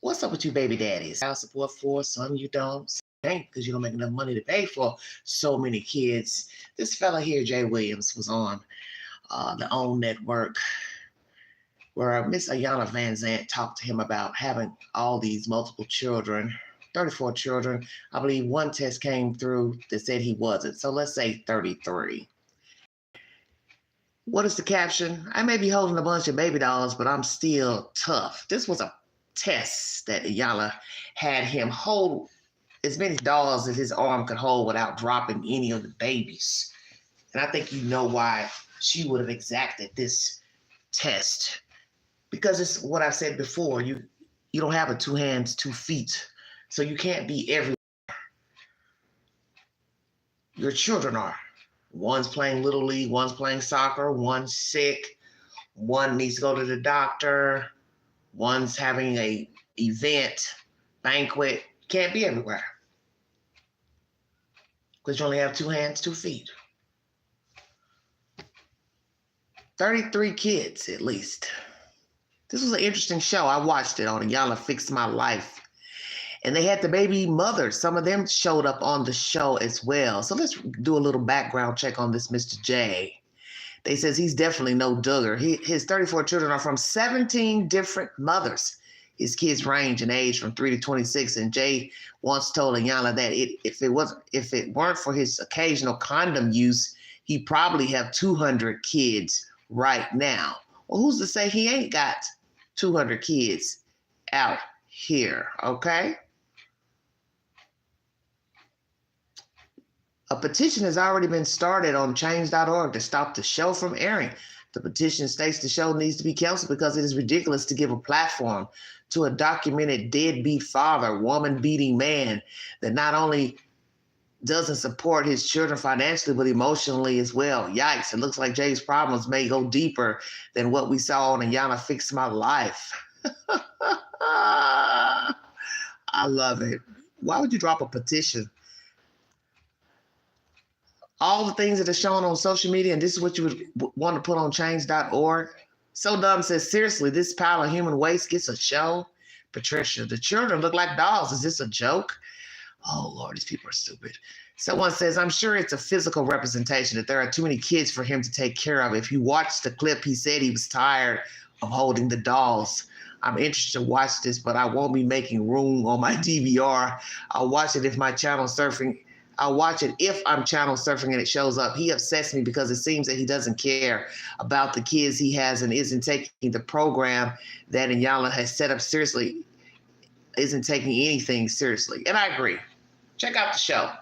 What's up with you baby daddies? Child support for some you don't. Some ain't because you don't make enough money to pay for so many kids. This fella here, Jay Williams, was on the OWN network where Miss Ayanna Van Zant talked to him about having all these multiple children, 34 children. I believe one test came through that said he wasn't. So let's say 33. What is the caption? I may be holding a bunch of baby dolls, but I'm still tough. This was a test that Ayanna had him hold as many dolls as his arm could hold without dropping any of the babies. And I think you know why she would have exacted this test. Because it's what I've said before, you don't have a 2 hands, 2 feet. So you can't be everywhere. Your children are. One's playing Little League, one's playing soccer, one's sick, one needs to go to the doctor, one's having a event, banquet. You can't be everywhere. Because you only have 2 hands, 2 feet. 33 kids, at least. This was an interesting show. I watched it on Ayanna Fix My Life. And they had the baby mothers. Some of them showed up on the show as well. So let's do a little background check on this Mr. J. They says he's definitely no Duggar. His 34 children are from 17 different mothers. His kids range in age from 3 to 26. And Jay once told Ayanna that if it weren't for his occasional condom use, he'd probably have 200 kids right now. Well, who's to say he ain't got 200 kids out here, okay? A petition has already been started on change.org to stop the show from airing. The petition states the show needs to be canceled because it is ridiculous to give a platform to a documented deadbeat father, woman-beating man that not only doesn't support his children financially, but emotionally as well. Yikes, it looks like Jay's problems may go deeper than what we saw on Ayanna Fix My Life. I love it. Why would you drop a petition? All the things that are shown on social media, and this is what you would want to put on change.org. So Dumb says, seriously, this pile of human waste gets a show? Patricia, the children look like dolls. Is this a joke? Oh, Lord, these people are stupid. Someone says, I'm sure it's a physical representation that there are too many kids for him to take care of. If you watch the clip, he said he was tired of holding the dolls. I'm interested to watch this, but I won't be making room on my DVR. I'll watch it if I'm channel surfing and it shows up. He upsets me because it seems that he doesn't care about the kids he has and isn't taking the program that Ayanna has set up seriously, isn't taking anything seriously. And I agree. Check out the show.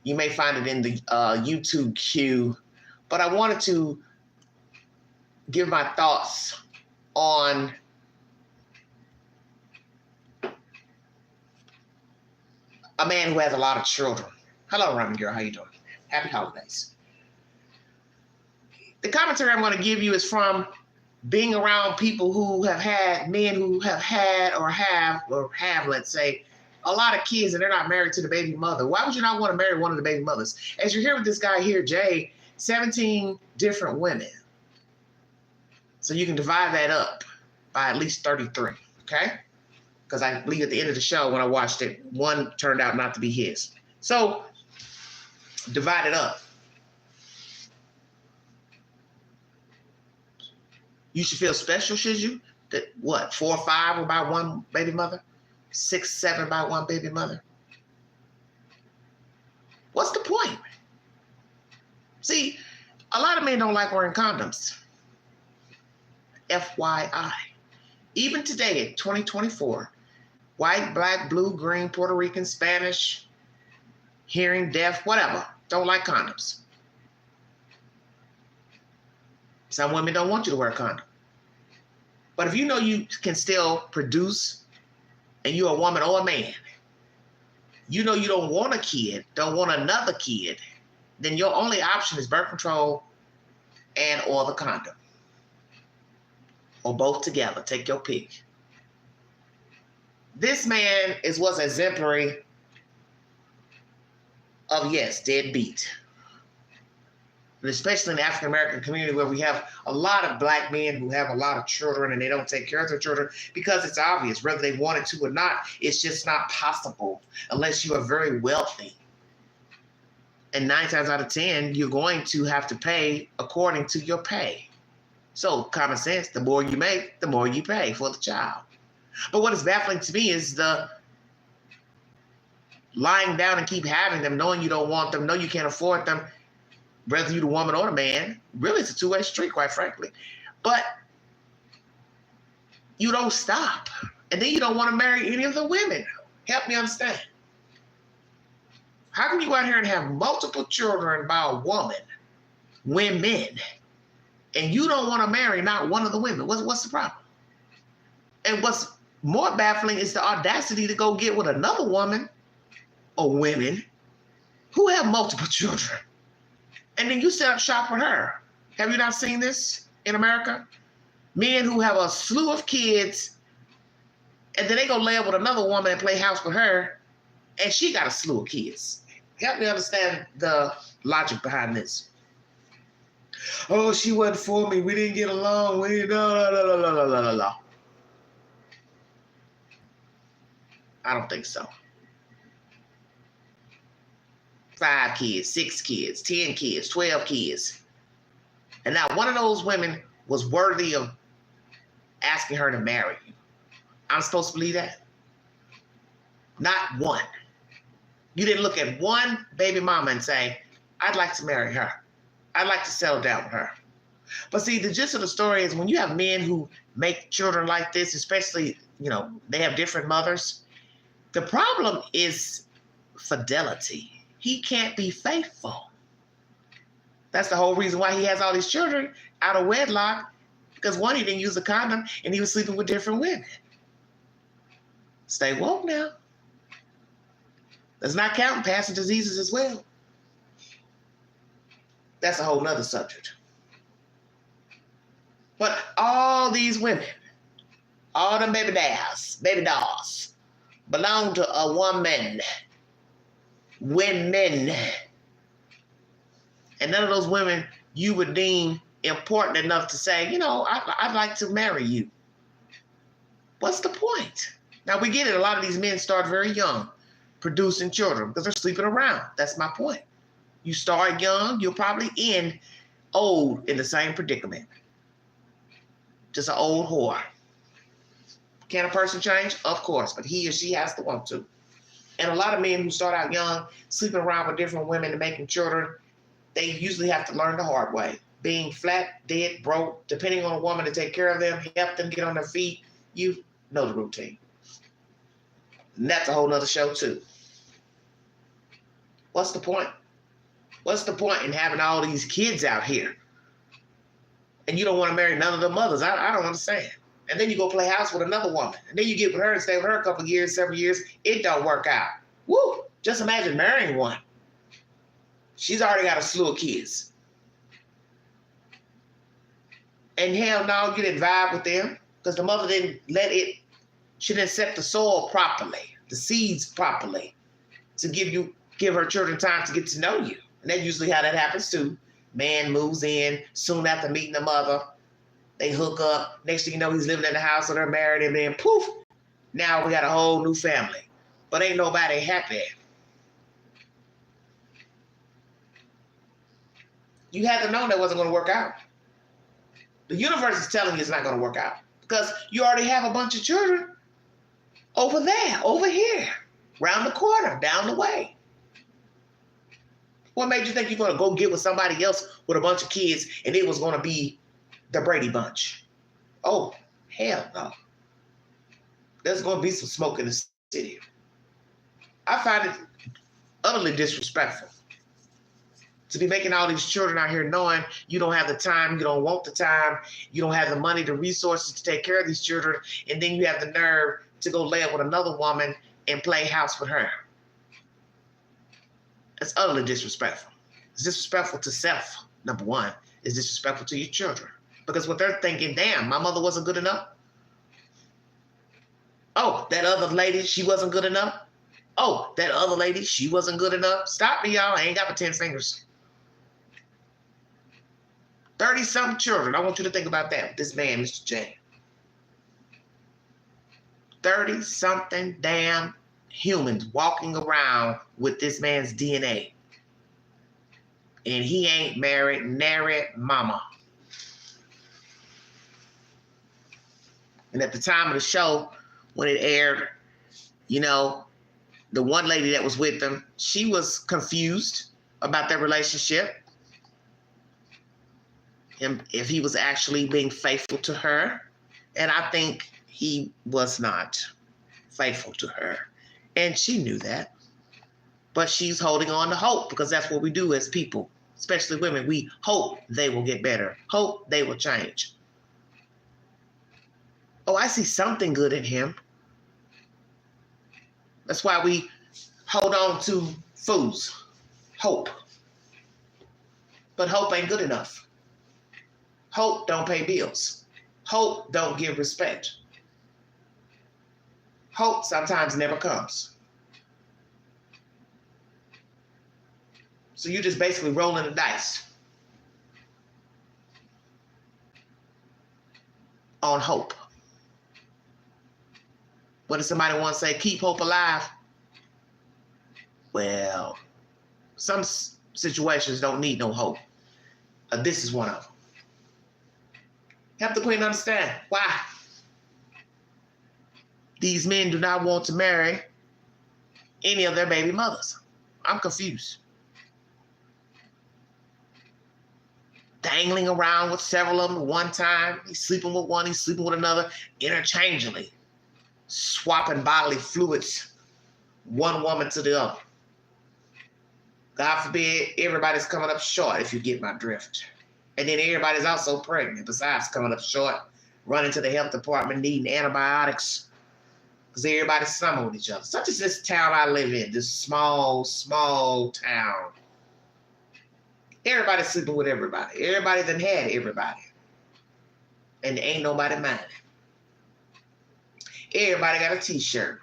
You may find it in the YouTube queue, but I wanted to give my thoughts on a man who has a lot of children. Hello, Ramen Girl. How you doing? Happy holidays. The commentary I'm going to give you is from being around people who have had, men who have had or have, let's say, a lot of kids and they're not married to the baby mother. Why would you not want to marry one of the baby mothers? As you're here with this guy here, Jay, 17 different women. So you can divide that up by at least 33, okay? Because I believe at the end of the show when I watched it, one turned out not to be his. So divide it up. You should feel special, should you? That what, 4 or 5 were by one baby mother? 6, 7 by one baby mother? What's the point? See, a lot of men don't like wearing condoms. FYI. Even today in 2024, white, black, blue, green, Puerto Rican, Spanish, hearing, deaf, whatever, don't like condoms. Some women don't want you to wear a condom. But if you know you can still produce and you're a woman or a man, you know you don't want a kid, don't want another kid, then your only option is birth control and or the condom. Or both together. Take your pick. This man was exemplary of, yes, deadbeat. And especially in the African American community where we have a lot of black men who have a lot of children and they don't take care of their children because it's obvious, whether they wanted to or not, it's just not possible unless you are very wealthy. And 9 times out of 10, you're going to have to pay according to your pay. So common sense, the more you make, the more you pay for the child. But what is baffling to me is the lying down and keep having them, knowing you don't want them, know you can't afford them, whether you're the woman or the man. Really, it's a two-way street, quite frankly. But you don't stop. And then you don't want to marry any of the women. Help me understand. How can you go out here and have multiple children by a women, and you don't want to marry not one of the women? What's the problem? And what's more baffling is the audacity to go get with another woman or women who have multiple children. And then you set up shop with her. Have you not seen this in America? Men who have a slew of kids, and then they go lay up with another woman and play house with her, and she got a slew of kids. Help me understand the logic behind this. Oh, she wasn't for me. We didn't get along. We didn't, no. I don't think so. 5 kids, 6 kids, 10 kids, 12 kids. And now one of those women was worthy of asking her to marry you. I'm supposed to believe that? Not one. You didn't look at one baby mama and say, I'd like to marry her. I'd like to settle down with her. But see, the gist of the story is when you have men who make children like this, especially, they have different mothers, the problem is fidelity. He can't be faithful. That's the whole reason why he has all these children out of wedlock, because one, he didn't use a condom and he was sleeping with different women. Stay woke now. That's not counting passing diseases as well. That's a whole nother subject. But all these women, all them baby dolls, belong to a women. And none of those women you would deem important enough to say, I'd like to marry you. What's the point? Now, we get it. A lot of these men start very young, producing children because they're sleeping around. That's my point. You start young, you'll probably end old in the same predicament. Just an old whore. Can a person change? Of course, but he or she has to want to. And a lot of men who start out young, sleeping around with different women and making children, they usually have to learn the hard way. Being flat, dead, broke, depending on a woman to take care of them, help them get on their feet. You know the routine. And that's a whole nother show too. What's the point? What's the point in having all these kids out here? And you don't want to marry none of the mothers. I don't understand. And then you go play house with another woman. And then you get with her and stay with her a couple of years, several years. It don't work out. Woo! Just imagine marrying one. She's already got a slew of kids. And hell no, you didn't vibe with them because the mother didn't she didn't set the soil properly, the seeds properly to give her children time to get to know you. And that's usually how that happens too. Man moves in soon after meeting the mother. They hook up. Next thing you know, he's living in the house with her, married, and then poof, now we got a whole new family. But ain't nobody happy. You had to know that wasn't going to work out. The universe is telling you it's not going to work out because you already have a bunch of children over there, over here, round the corner, down the way. What made you think you're going to go get with somebody else with a bunch of kids and it was going to be the Brady Bunch? Oh, hell no. There's going to be some smoke in the city. I find it utterly disrespectful to be making all these children out here knowing you don't have the time, you don't want the time, you don't have the money, the resources to take care of these children, and then you have the nerve to go lay up with another woman and play house with her. It's utterly disrespectful. It's disrespectful to self, number one. It's disrespectful to your children. Because what they're thinking, damn, my mother wasn't good enough. Oh, that other lady, she wasn't good enough. Oh, that other lady, she wasn't good enough. Stop me, y'all. I ain't got my 10 fingers. 30-something children. I want you to think about that. This man, Mr. J. 30-something damn humans walking around with this man's DNA. And he ain't married, nary mama. And at the time of the show, when it aired, you know, the one lady that was with them, she was confused about their relationship. And if he was actually being faithful to her. And I think he was not faithful to her. And she knew that. But she's holding on to hope, because that's what we do as people, especially women. We hope they will get better. Hope they will change. Oh, I see something good in him. That's why we hold on to fools. Hope. But hope ain't good enough. Hope don't pay bills. Hope don't give respect. Hope sometimes never comes. So you're just basically rolling the dice on hope. What does somebody want to say? Keep hope alive. Well, some situations don't need no hope. This is one of them. Help the queen understand why these men do not want to marry any of their baby mothers. I'm confused. Dangling around with several of them at one time. He's sleeping with one, he's sleeping with another, interchangeably. Swapping bodily fluids, one woman to the other. God forbid, everybody's coming up short, if you get my drift. And then everybody's also pregnant, besides coming up short, running to the health department, needing antibiotics, because everybody's summer with each other. Such as this town I live in, this small, small town. Everybody's sleeping with everybody. Everybody done had everybody. And there ain't nobody minding. Everybody got a t-shirt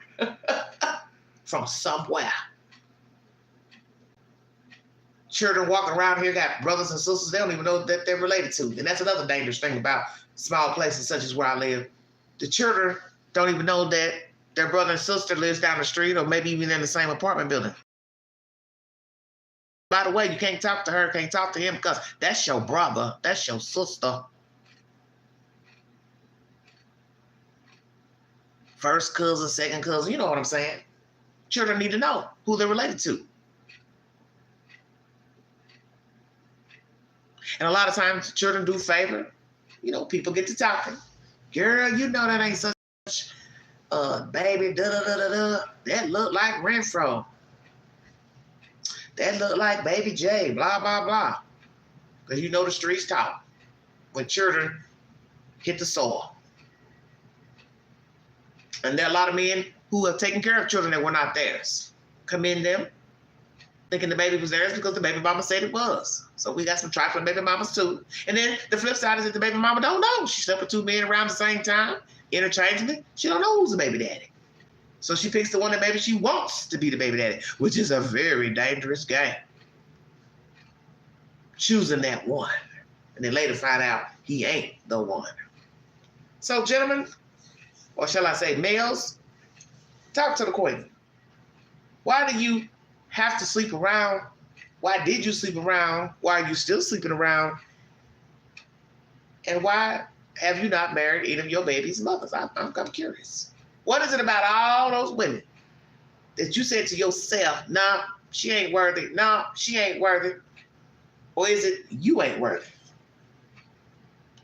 from somewhere. Children walking around here got brothers and sisters they don't even know that they're related to. And that's another dangerous thing about small places such as where I live. The children don't even know that their brother and sister lives down the street or maybe even in the same apartment building. By the way, you can't talk to her, can't talk to him because that's your brother, that's your sister. First cousin, second cousin, you know what I'm saying? Children need to know who they're related to. And a lot of times children do favor. You know, people get to talking. Girl, you know that ain't such baby, da-da-da-da-da. That look like Renfro. That look like Baby J, blah, blah, blah. Because you know the streets talk when children hit the soil. And there are a lot of men who have taken care of children that were not theirs. Commend them, thinking the baby was theirs because the baby mama said it was. So we got some trifling baby mamas too. And then the flip side is that the baby mama don't know. She slept with two men around the same time, interchangeably. She don't know who's the baby daddy. So she picks the one that maybe she wants to be the baby daddy, which is a very dangerous game. Choosing that one. And then later find out he ain't the one. So gentlemen, or shall I say males, talk to the queen. Why do you have to sleep around? Why did you sleep around? Why are you still sleeping around? And why have you not married any of your baby's mothers? I'm curious. What is it about all those women that you said to yourself, nah, she ain't worthy. No, she ain't worthy. Or is it you ain't worthy?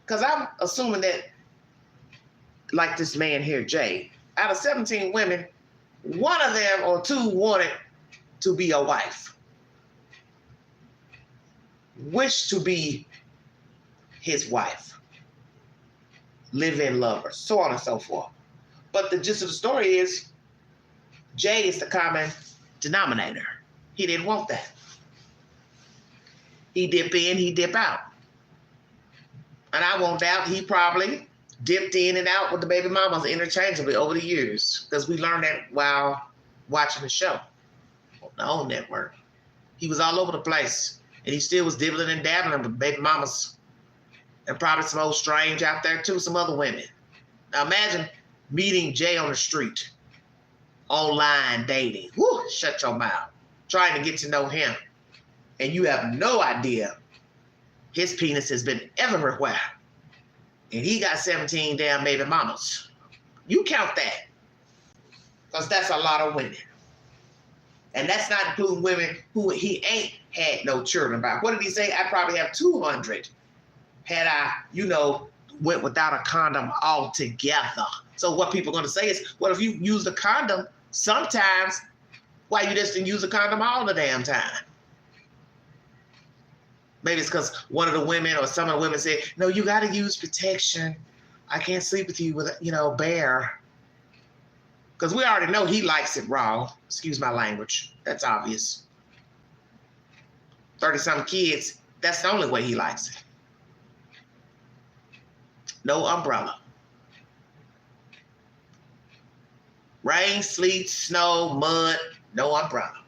Because I'm assuming that, like this man here, Jay, out of 17 women, one of them or two wanted to be a wife, wished to be his wife, live-in lover, so on and so forth. But the gist of the story is, Jay is the common denominator. He didn't want that. He dip in, he dip out. And I won't doubt he probably dipped in and out with the baby mamas interchangeably over the years, because we learned that while watching the show on the OWN network. He was all over the place, and he still was dibbling and dabbling with baby mamas And probably some old strange out there too, some other women. Now imagine meeting Jay on the street, online dating. Woo, shut your mouth. Trying to get to know him. And you have no idea his penis has been everywhere. And he got 17 damn baby mamas. You count that. Because that's a lot of women. And that's not including women who he ain't had no children by. What did he say? I probably have 200 had I, went without a condom altogether. So what people are going to say is, well, if you use a condom, sometimes, why you just didn't use a condom all the damn time? Maybe it's because one of the women or some of the women said, no, you got to use protection. I can't sleep with you with, bare. Because we already know he likes it raw. Excuse my language. That's obvious. 30-something kids, that's the only way he likes it. No umbrella. Rain, sleet, snow, mud, no umbrella.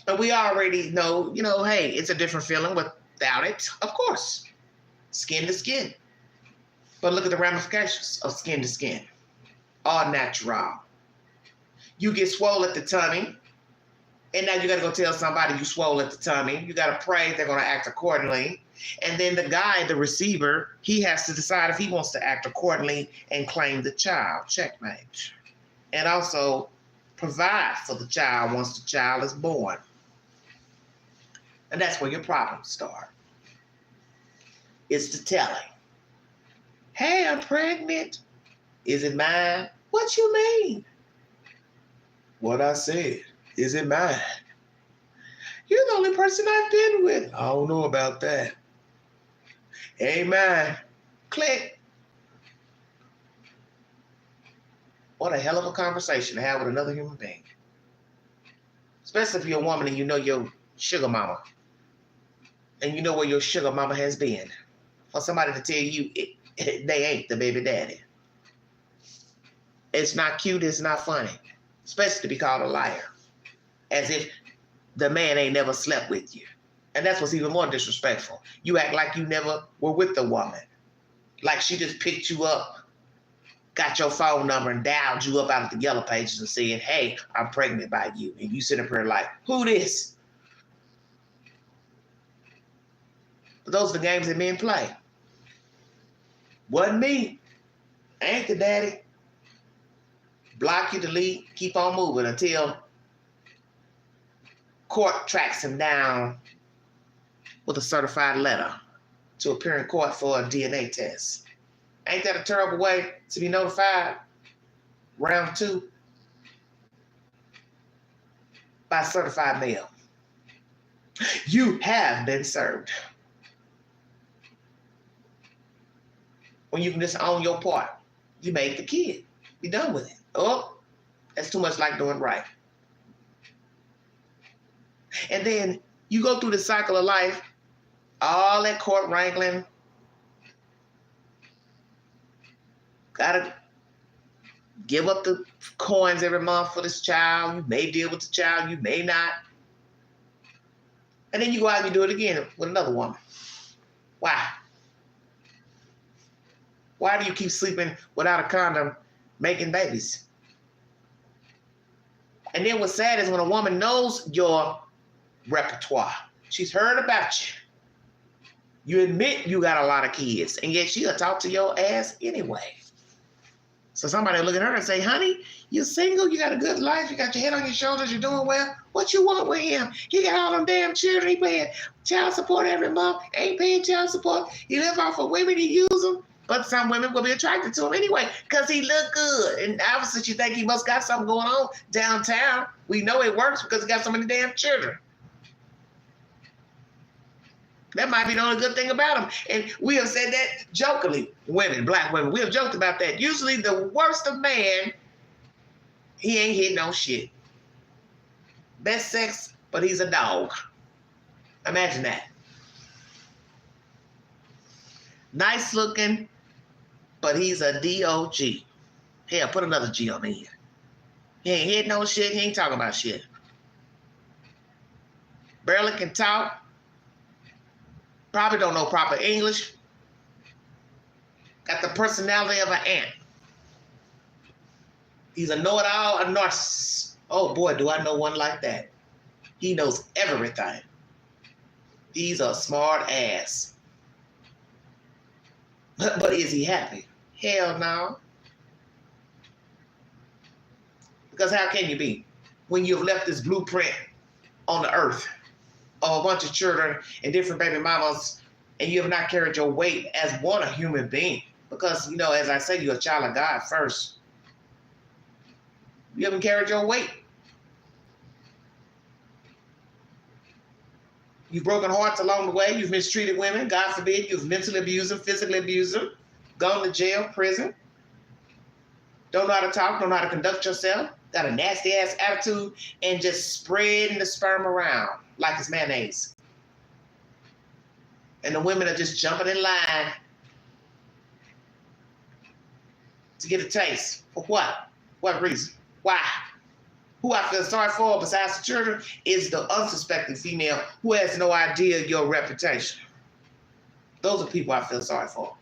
But we already know, hey, it's a different feeling without it. Of course. Skin to skin. But look at the ramifications of skin to skin. All natural. You get swole at the tummy, and now you got to go tell somebody you swole at the tummy. You got to pray they're going to act accordingly. And then the guy, the receiver, he has to decide if he wants to act accordingly and claim the child. Checkmate. And also provide for the child once the child is born. And that's where your problems start. It's the telling. Hey, I'm pregnant. Is it mine? What you mean? What I said. Is it mine? You're the only person I've been with. I don't know about that. Ain't mine. Click. What a hell of a conversation to have with another human being. Especially if you're a woman and you know your sugar mama. And you know where your sugar mama has been. For somebody to tell you they ain't the baby daddy. It's not cute, it's not funny. Especially to be called a liar. As if the man ain't never slept with you. And that's what's even more disrespectful. You act like you never were with the woman. Like she just picked you up, got your phone number and dialed you up out of the yellow pages and said, hey, I'm pregnant by you. And you sit up here like, who this? But those are the games that men play. Wasn't me. Ain't the daddy. Block you, delete, keep on moving until court tracks him down with a certified letter to appear in court for a DNA test. Ain't that a terrible way to be notified? Round 2 by certified mail. You have been served. When you can just own your part. You made the kid. Be done with it. Oh, that's too much like doing right. And then you go through the cycle of life, all that court wrangling. Gotta give up the coins every month for this child. You may deal with the child, you may not. And then you go out and you do it again with another woman. Why? Why do you keep sleeping without a condom, making babies? And then what's sad is when a woman knows your repertoire, she's heard about you. You admit you got a lot of kids, and yet she'll talk to your ass anyway. So somebody will look at her and say, honey, you're single, you got a good life, you got your head on your shoulders, you're doing well. What you want with him? He got all them damn children, he paying child support every month, ain't paying child support. He live off of women, he use them. But some women will be attracted to him anyway because he look good. And obviously you think he must got something going on downtown. We know it works because he got so many damn children. That might be the only good thing about him. And we have said that jokingly, women, black women, we have joked about that. Usually the worst of man, he ain't hitting no shit. Best sex, but he's a dog. Imagine that. Nice looking, but he's a D-O-G. Hell, put another G on the end. He ain't hitting no shit, he ain't talking about shit. Barely can talk. Probably don't know proper English. Got the personality of an ant. He's a know-it-all, a narcissist. Oh boy, do I know one like that. He knows everything. He's a smart ass. But is he happy? Hell no. Because how can you be when you've left this blueprint on the earth of a bunch of children and different baby mamas, and you have not carried your weight as a human being? Because, you know, as I said, you're a child of God first. You haven't carried your weight. You've broken hearts along the way. You've mistreated women. God forbid, you've mentally abused them, physically abused them, gone to jail, prison. Don't know how to talk, don't know how to conduct yourself. Got a nasty ass attitude and just spreading the sperm around like it's mayonnaise. And the women are just jumping in line to get a taste. For what? What reason? Why? Who I feel sorry for besides the children is the unsuspecting female who has no idea your reputation. Those are people I feel sorry for.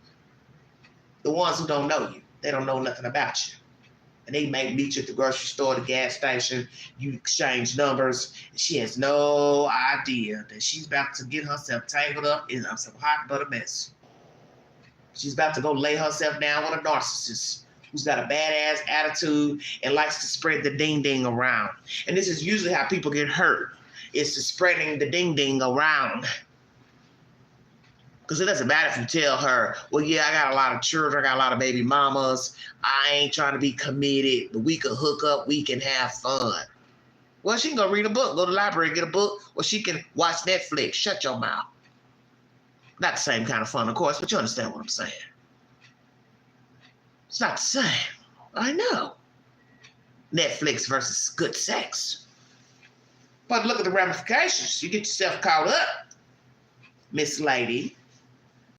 The ones who don't know you. They don't know nothing about you. And they may meet you at the grocery store, the gas station, you exchange numbers, and she has no idea that she's about to get herself tangled up in some hot butter mess. She's about to go lay herself down with a narcissist who's got a badass attitude and likes to spread the ding-ding around. And this is usually how people get hurt. It's the spreading the ding-ding around. Because it doesn't matter if you tell her, well, yeah, I got a lot of children, I got a lot of baby mamas, I ain't trying to be committed, but we can hook up, we can have fun. Well, she can go read a book, go to the library, get a book, or she can watch Netflix. Shut your mouth. Not the same kind of fun, of course, but you understand what I'm saying. It's not the same. I know. Netflix versus good sex. But look at the ramifications. You get yourself caught up, Miss Lady.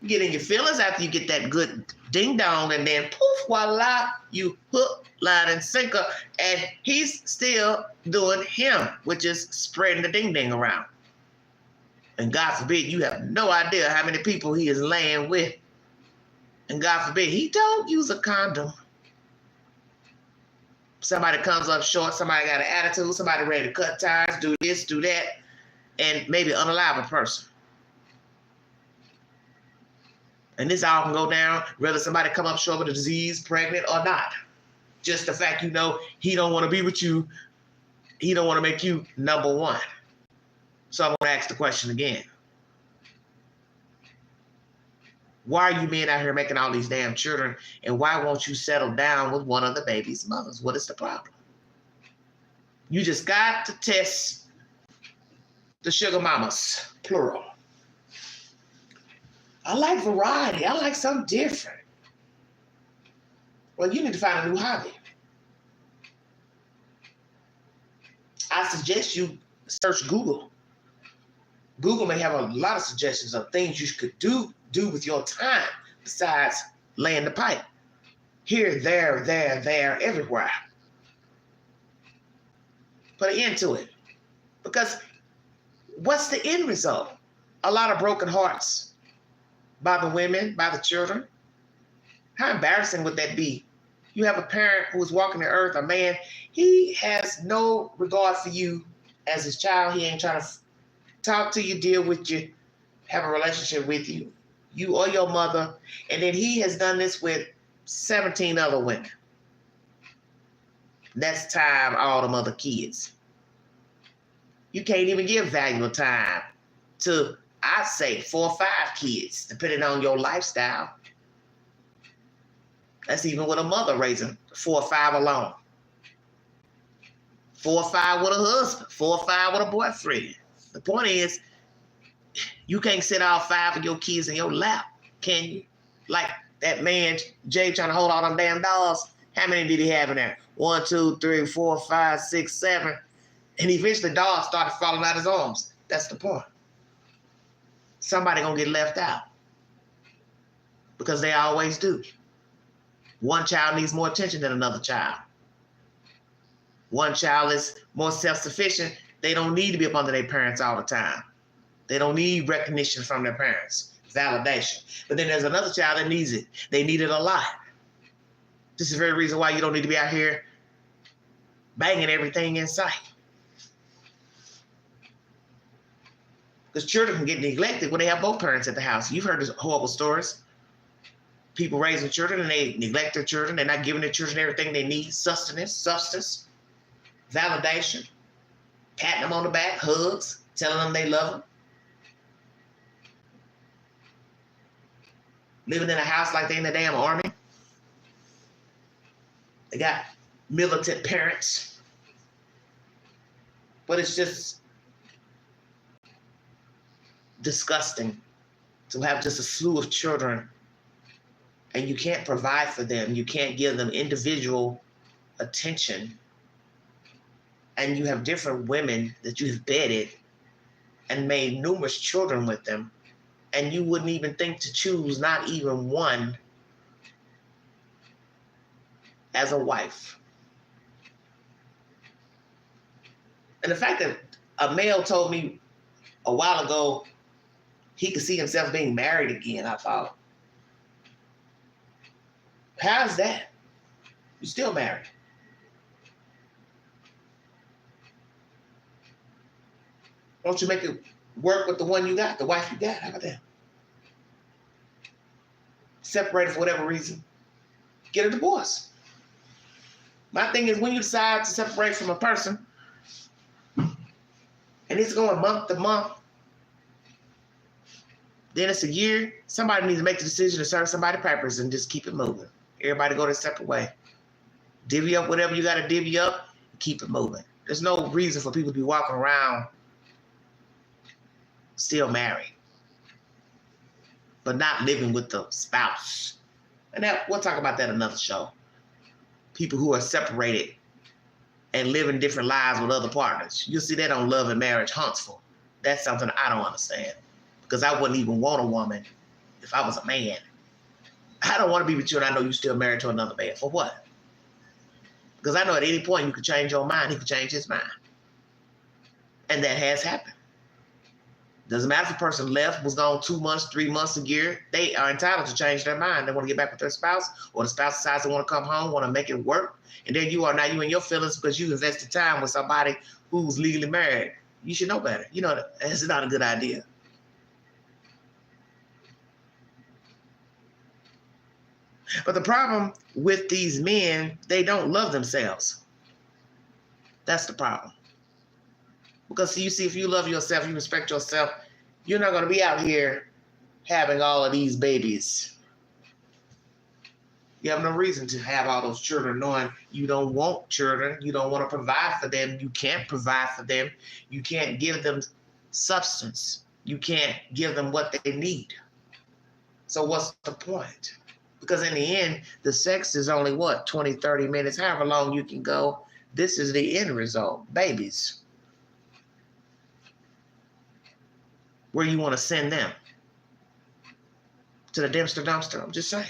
You get in your feelings after you get that good ding-dong, and then poof, voila, you hook, line, and sinker, and he's still doing him, which is spreading the ding-ding around. And God forbid, you have no idea how many people he is laying with. And God forbid, he don't use a condom. Somebody comes up short, somebody got an attitude, somebody ready to cut ties, do this, do that, and maybe unalive a person. And this all can go down whether somebody come up short with a disease, pregnant or not. Just the fact you know he don't want to be with you, he don't want to make you number one. So I'm going to ask the question again. Why are you men out here making all these damn children, and why won't you settle down with one of the baby's mothers? What is the problem? You just got to test the sugar mamas, plural. I like variety. I like something different. Well, you need to find a new hobby. I suggest you search Google. Google may have a lot of suggestions of things you could do with your time besides laying the pipe. Here, there, everywhere. Put an end to it. Because what's the end result? A lot of broken hearts by the women, by the children. How embarrassing would that be? You have a parent who is walking the earth, a man, he has no regard for you as his child. He ain't trying to talk to you, deal with you, have a relationship with you, you or your mother. And then he has done this with 17 other women. That's time all them other kids. You can't even give valuable time to, I'd say, 4 or 5 kids, depending on your lifestyle. That's even with a mother raising 4 or 5 alone. 4 or 5 with a husband, 4 or 5 with a boyfriend. The point is, you can't sit all 5 of your kids in your lap, can you? Like that man, Jay, trying to hold all them damn dolls. How many did he have in there? 1, 2, 3, 4, 5, 6, 7. And eventually dolls started falling out his arms. That's the point. Somebody gonna get left out. Because they always do. One child needs more attention than another child. One child is more self-sufficient. They don't need to be up under their parents all the time. They don't need recognition from their parents, validation. But then there's another child that needs it. They need it a lot. This is the very reason why you don't need to be out here banging everything in sight. Because children can get neglected when they have both parents at the house. You've heard these horrible stories. People raising children and they neglect their children. They're not giving their children everything they need, sustenance, substance, validation, patting them on the back, hugs, telling them they love them. Living in a house like they're in the damn army. They got militant parents. But it's just disgusting to have just a slew of children and you can't provide for them. You can't give them individual attention. And you have different women that you have bedded and made numerous children with them. And you wouldn't even think to choose not even one as a wife. And the fact that a male told me a while ago he could see himself being married again, I thought, how's that? You're still married. Why don't you make it work with the one you got, the wife you got? How about that? Separated for whatever reason. Get a divorce. My thing is when you decide to separate from a person, and it's going month to month, then it's a year, somebody needs to make the decision to serve somebody purpose and just keep it moving. Everybody go their separate way. Divvy up whatever you got to divvy up, keep it moving. There's no reason for people to be walking around still married, but not living with the spouse. And that we'll talk about that another show. People who are separated and living different lives with other partners. You'll see that on Love and Marriage Huntsville. That's something I don't understand, because I wouldn't even want a woman if I was a man. I don't want to be with you and I know you're still married to another man. For what? Because I know at any point you could change your mind, he could change his mind. And that has happened. Doesn't matter if a person left, was gone 2 months, 3 months, a year. They are entitled to change their mind. They want to get back with their spouse, or the spouse decides they want to come home, want to make it work. And then you are now you in your feelings because you invested time with somebody who's legally married. You should know better. You know that's not a good idea. But the problem with these men, they don't love themselves. That's the problem. Because you see, if you love yourself, you respect yourself, you're not going to be out here having all of these babies. You have no reason to have all those children, knowing you don't want children. You don't want to provide for them. You can't provide for them. You can't give them substance. You can't give them what they need. So what's the point? Because in the end, the sex is only, 20, 30 minutes, however long you can go. This is the end result, babies. Where you want to send them? To the dumpster, I'm just saying.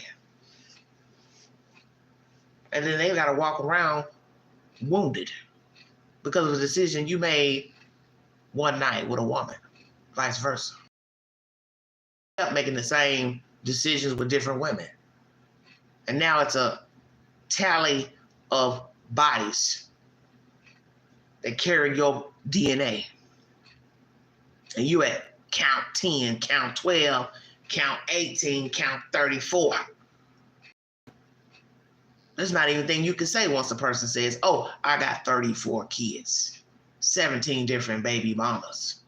And then they got to walk around wounded because of a decision you made one night with a woman, vice versa. Up making the same decisions with different women. And now it's a tally of bodies that carry your DNA. And you at count 10, count 12, count 18, count 34. There's not even anything you can say once a person says, oh, I got 34 kids, 17 different baby mamas.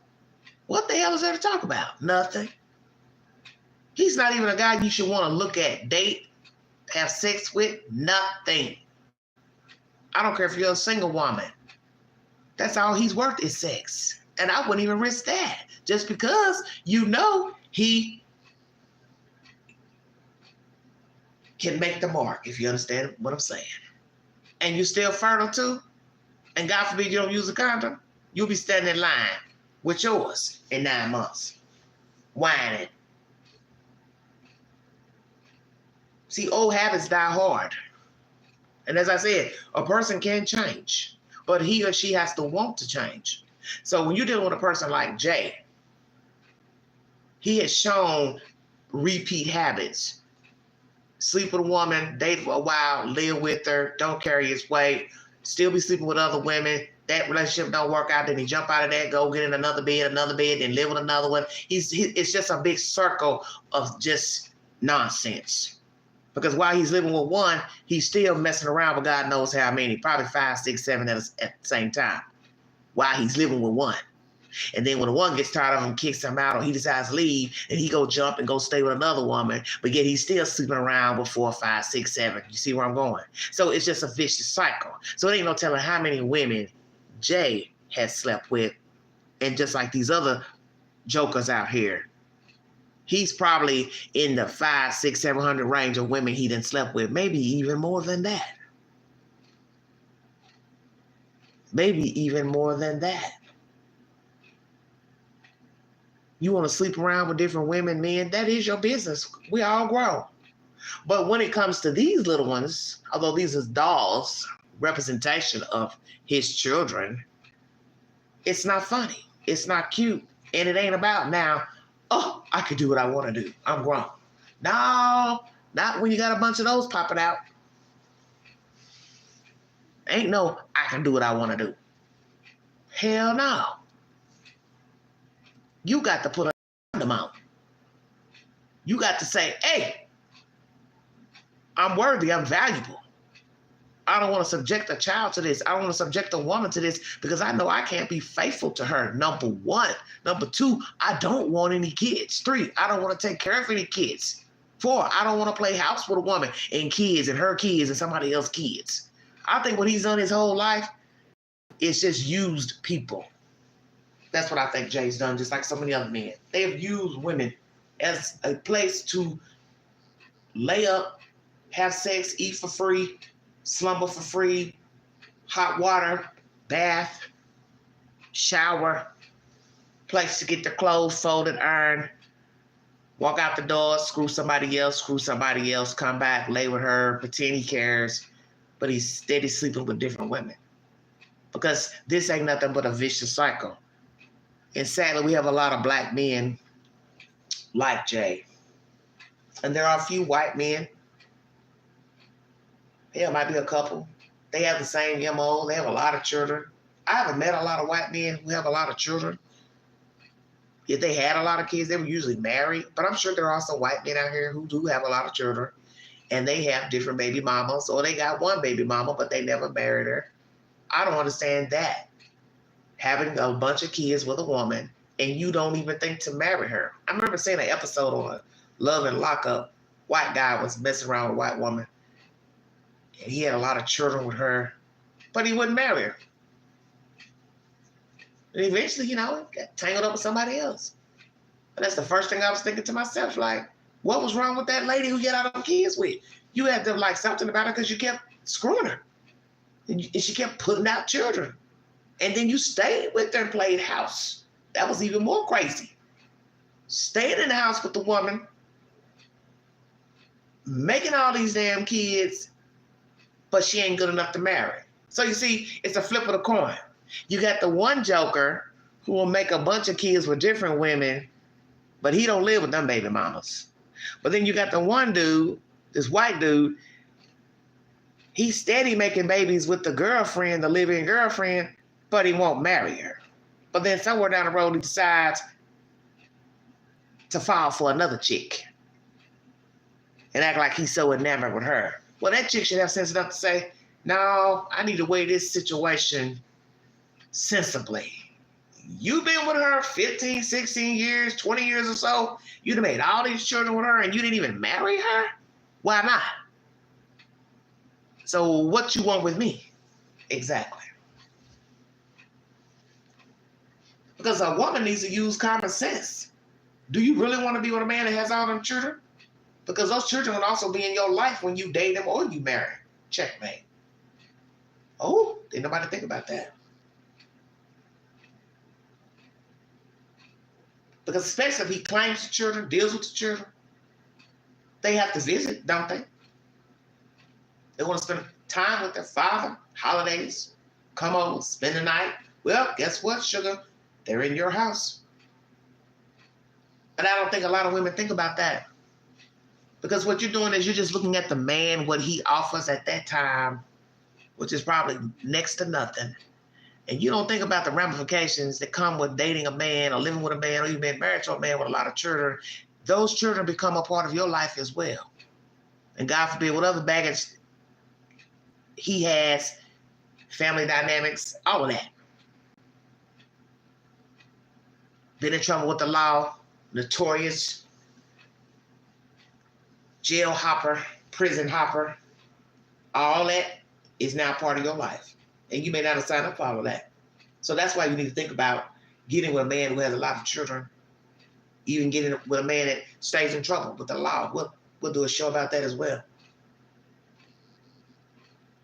What the hell is there to talk about? Nothing. He's not even a guy you should want to look at, date, have sex with. Nothing. I don't care if you're a single woman. That's all he's worth is sex. And I wouldn't even risk that just because he can make the mark, if you understand what I'm saying. And you're still fertile too, and God forbid you don't use a condom, you'll be standing in line with yours in 9 months, whining. See, old habits die hard. And as I said, a person can change, but he or she has to want to change. So when you're dealing with a person like Jay, He has shown repeat habits. Sleep with a woman, date for a while, live with her, don't carry his weight, still be sleeping with other women. That relationship don't work out, then he jump out of that, go get in another bed, then live with another one. It's just a big circle of just nonsense. Because while he's living with one, he's still messing around with God knows how many, probably 5, 6, 7 at the same time, while he's living with one. And then when the one gets tired of him, kicks him out, or he decides to leave, and he go jump and go stay with another woman, but yet he's still sleeping around with 4, 5, 6, 7. You see where I'm going? So it's just a vicious cycle. So it ain't no telling how many women Jay has slept with. And just like these other jokers out here, he's probably in the 5, 6, 700 range of women he done slept with, maybe even more than that. Maybe even more than that. You want to sleep around with different women, men, that is your business. We all grown. But when it comes to these little ones, although these are dolls, representation of his children, it's not funny. It's not cute. And it ain't about now, oh, I could do what I want to do. I'm grown. No, not when you got a bunch of those popping out. Ain't no, I can do what I want to do. Hell no. You got to put a amount. You got to say, hey, I'm worthy, I'm valuable. I don't want to subject a child to this. I don't want to subject a woman to this because I know I can't be faithful to her, number one. Number two, I don't want any kids. 3, I don't want to take care of any kids. 4, I don't want to play house with a woman and kids and her kids and somebody else's kids. I think what he's done his whole life is just used people. That's what I think Jay's done, just like so many other men. They have used women as a place to lay up, have sex, eat for free, slumber for free, hot water, bath, shower, place to get their clothes folded, ironed, walk out the door, screw somebody else, come back, lay with her, pretend he cares, but he's steady sleeping with different women. Because this ain't nothing but a vicious cycle. And sadly, we have a lot of black men like Jay. And there are a few white men. There might be a couple. They have the same MO. They have a lot of children. I haven't met a lot of white men who have a lot of children. If they had a lot of kids, they were usually married. But I'm sure there are some white men out here who do have a lot of children. And they have different baby mamas. Or they got one baby mama, but they never married her. I don't understand that. Having a bunch of kids with a woman, and you don't even think to marry her. I remember seeing an episode on Love and Lockup. White guy was messing around with a white woman. And he had a lot of children with her, but he wouldn't marry her. And eventually, got tangled up with somebody else. But that's the first thing I was thinking to myself, like, what was wrong with that lady who you had all them kids with? You had to like something about her because you kept screwing her. And she kept putting out children. And then you stayed with her and played house. That was even more crazy. Staying in the house with the woman, making all these damn kids, but she ain't good enough to marry. So you see, it's a flip of the coin. You got the one joker who will make a bunch of kids with different women, but he don't live with them baby mamas. But then you got the one dude, this white dude, he's steady making babies with the girlfriend, the live-in girlfriend, but he won't marry her. But then somewhere down the road, he decides to fall for another chick and act like he's so enamored with her. Well, that chick should have sense enough to say, no, I need to weigh this situation sensibly. You've been with her 15, 16 years, 20 years or so. You'd have made all these children with her and you didn't even marry her? Why not? So what you want with me? Exactly. Because a woman needs to use common sense. Do you really want to be with a man that has all them children? Because those children will also be in your life when you date them or you marry. Checkmate. Oh, didn't nobody think about that. Because especially if he claims the children, deals with the children, they have to visit, don't they? They want to spend time with their father, holidays, come over, spend the night. Well, guess what, sugar? They're in your house. And I don't think a lot of women think about that. Because what you're doing is you're just looking at the man, what he offers at that time, which is probably next to nothing. And you don't think about the ramifications that come with dating a man or living with a man or even being married to a man with a lot of children. Those children become a part of your life as well. And God forbid, whatever baggage he has, family dynamics, all of that. Been in trouble with the law, notorious, jail hopper, prison hopper, all that is now part of your life. And you may not have signed up for all of that. So that's why you need to think about getting with a man who has a lot of children, even getting with a man that stays in trouble with the law. We'll do a show about that as well.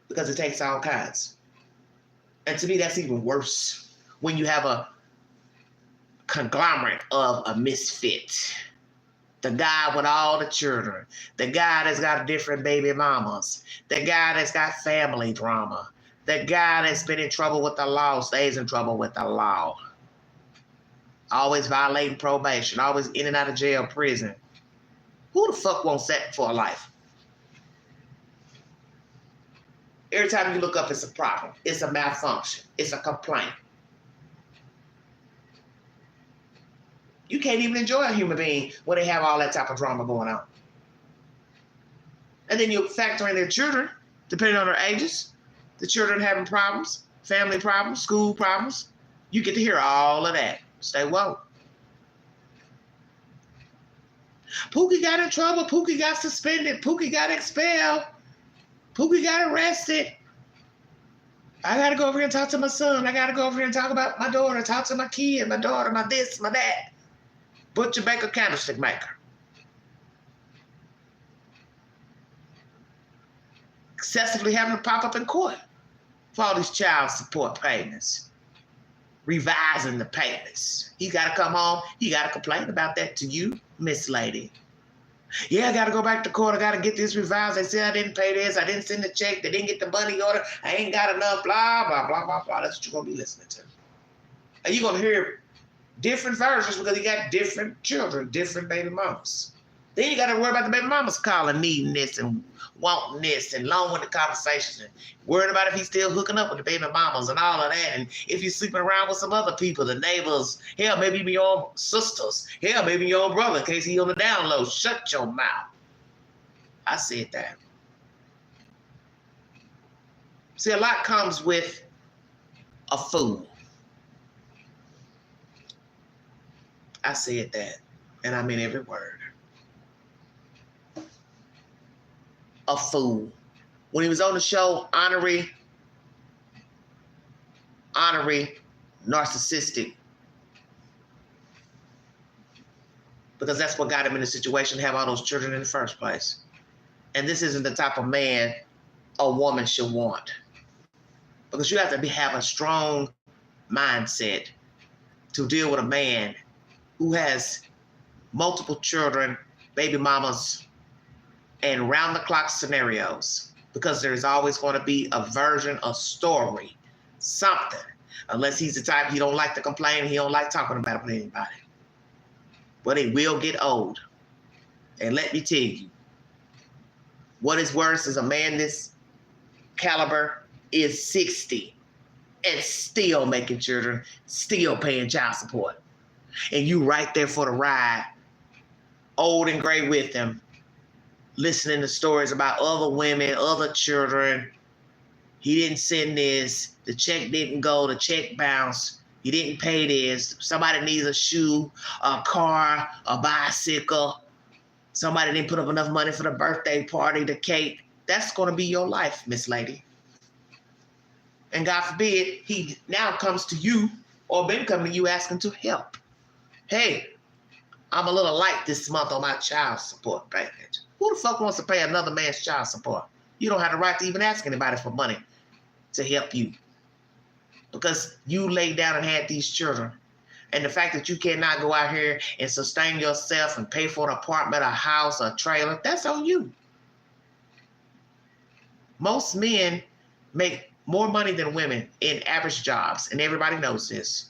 Because it takes all kinds. And to me, that's even worse when you have a conglomerate of a misfit. The guy with all the children, the guy that's got different baby mamas, the guy that's got family drama, the guy that's been in trouble with the law stays in trouble with the law. Always violating probation, always in and out of jail, prison. Who the fuck wants that for a life? Every time you look up, it's a problem. It's a malfunction. It's a complaint. You can't even enjoy a human being when they have all that type of drama going on. And then you factor in their children, depending on their ages. The children having problems, family problems, school problems. You get to hear all of that. Stay woke. Pookie got in trouble. Pookie got suspended. Pookie got expelled. Pookie got arrested. I got to go over here and talk to my son. I got to go over here and talk about my daughter, talk to my kid, my daughter, my this, my that. Butcher, baker, candlestick maker. Excessively having to pop up in court for all these child support payments. Revising the payments. He got to come home. He got to complain about that to you, Miss Lady. Yeah, I got to go back to court. I got to get this revised. They said I didn't pay this. I didn't send the check. They didn't get the money order. I ain't got enough, blah, blah, blah, blah, blah. That's what you're going to be listening to. And you're going to hear different versions because you got different children, different baby mamas. Then you got to worry about the baby mamas calling, needing this and wanting this and long-winded conversations and worrying about if he's still hooking up with the baby mamas and all of that. And if you're sleeping around with some other people, the neighbors, hell, maybe even your own sisters, hell, maybe your own brother in case he on the down low. Shut your mouth. I said that. See, a lot comes with a fool. I said that, and I mean every word. A fool. When he was on the show, honorary, narcissistic. Because that's what got him in the situation to have all those children in the first place. And this isn't the type of man a woman should want. Because you have to have a strong mindset to deal with a man who has multiple children, baby mamas, and round-the-clock scenarios, because there's always going to be a version, a story, something. Unless he's the type he don't like to complain, he don't like talking about it with anybody. But it will get old. And let me tell you, what is worse is a man this caliber is 60 and still making children, still paying child support. And you right there for the ride, old and gray with him, listening to stories about other women, other children. He didn't send this. The check didn't go. The check bounced. He didn't pay this. Somebody needs a shoe, a car, a bicycle. Somebody didn't put up enough money for the birthday party, the cake. That's going to be your life, Miss Lady. And God forbid, he now comes to you or been coming to you asking to help. Hey, I'm a little light this month on my child support package. Who the fuck wants to pay another man's child support? You don't have the right to even ask anybody for money to help you. Because you laid down and had these children. And the fact that you cannot go out here and sustain yourself and pay for an apartment, a house, a trailer, that's on you. Most men make more money than women in average jobs, and everybody knows this.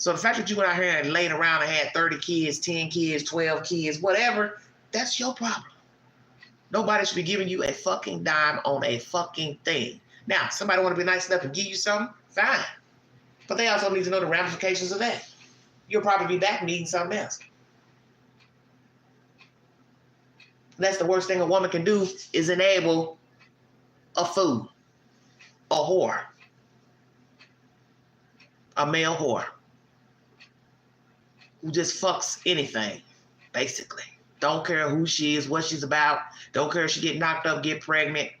So the fact that you went out here and laid around and had 30 kids, 10 kids, 12 kids, whatever, that's your problem. Nobody should be giving you a fucking dime on a fucking thing. Now, somebody want to be nice enough and give you something, fine. But they also need to know the ramifications of that. You'll probably be back needing something else. That's the worst thing a woman can do, is enable a fool, a whore, a male whore, who just fucks anything, basically. Don't care who she is, what she's about. Don't care if she get knocked up, get pregnant.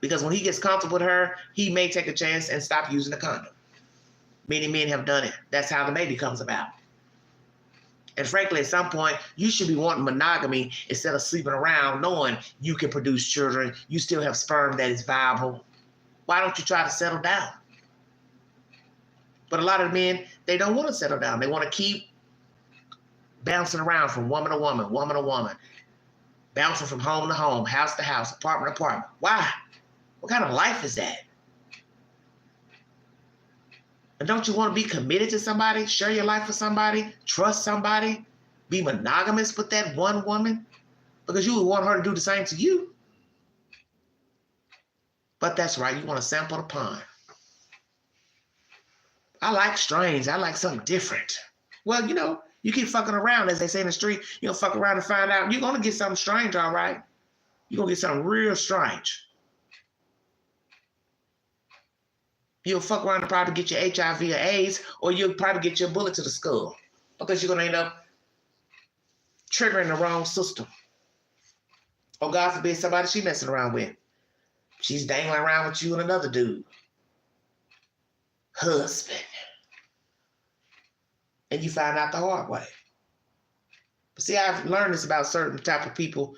Because when he gets comfortable with her, he may take a chance and stop using the condom. Many men have done it. That's how the baby comes about. And frankly, at some point, you should be wanting monogamy instead of sleeping around knowing you can produce children. You still have sperm that is viable. Why don't you try to settle down? But a lot of men, they don't want to settle down. They want to keep bouncing around from woman to woman, woman to woman, bouncing from home to home, house to house, apartment to apartment. Why? What kind of life is that? And don't you want to be committed to somebody, share your life with somebody, trust somebody, be monogamous with that one woman? Because you would want her to do the same to you. But that's right, you want to sample the pond. I like strange. I like something different. Well, you know, you keep fucking around, as they say in the street, you'll fuck around and find out you're going to get something strange, all right? You're going to get something real strange. You'll fuck around and probably get your HIV or AIDS, or you'll probably get your bullet to the skull, because you're going to end up triggering the wrong system. Or God forbid, somebody she's messing around with. She's dangling around with you and another dude. Husband. And you find out the hard way. But see, I've learned this about certain type of people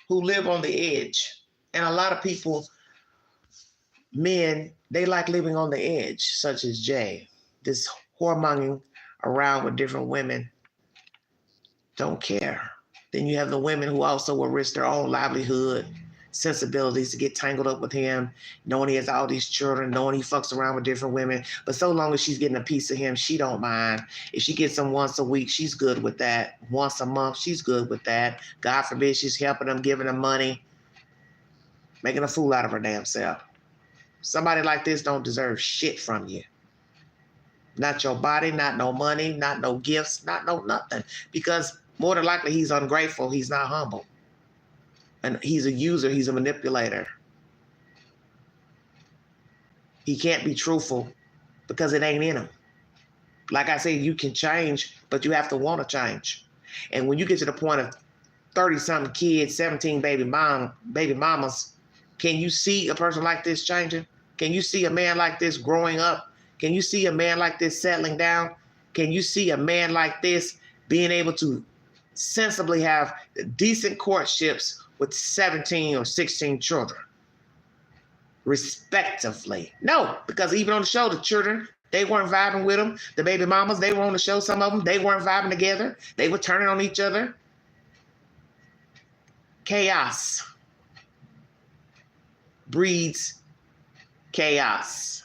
who live on the edge. And a lot of people, men, they like living on the edge, such as Jay. This whoremongering around with different women, don't care. Then you have the women who also will risk their own livelihood, sensibilities to get tangled up with him, knowing he has all these children, knowing he fucks around with different women. But so long as she's getting a piece of him, she don't mind. If she gets him once a week, she's good with that. Once a month, she's good with that. God forbid, she's helping him, giving him money, making a fool out of her damn self. Somebody like this don't deserve shit from you. Not your body, not no money, not no gifts, not no nothing. Because more than likely, he's ungrateful. He's not humble. And he's a user. He's a manipulator. He can't be truthful because it ain't in him. Like I said, you can change, but you have to want to change. And when you get to the point of 30-something kids, 17 baby mamas, can you see a person like this changing? Can you see a man like this growing up? Can you see a man like this settling down? Can you see a man like this being able to sensibly have decent courtships with 17 or 16 children, respectively? No, because even on the show, the children, they weren't vibing with them. The baby mamas, they were on the show, some of them, they weren't vibing together. They were turning on each other. Chaos breeds chaos.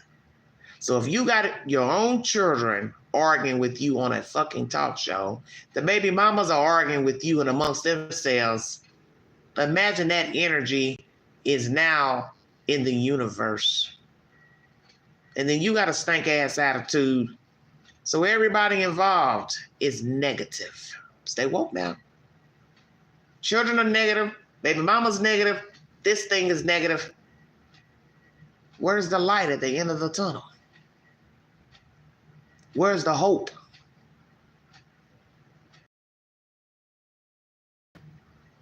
So if you got your own children arguing with you on a fucking talk show, the baby mamas are arguing with you and amongst themselves, imagine that energy is now in the universe. And then you got a stank ass attitude. So everybody involved is negative. Stay woke now. Children are negative. Baby mama's negative. This thing is negative. Where's the light at the end of the tunnel? Where's the hope?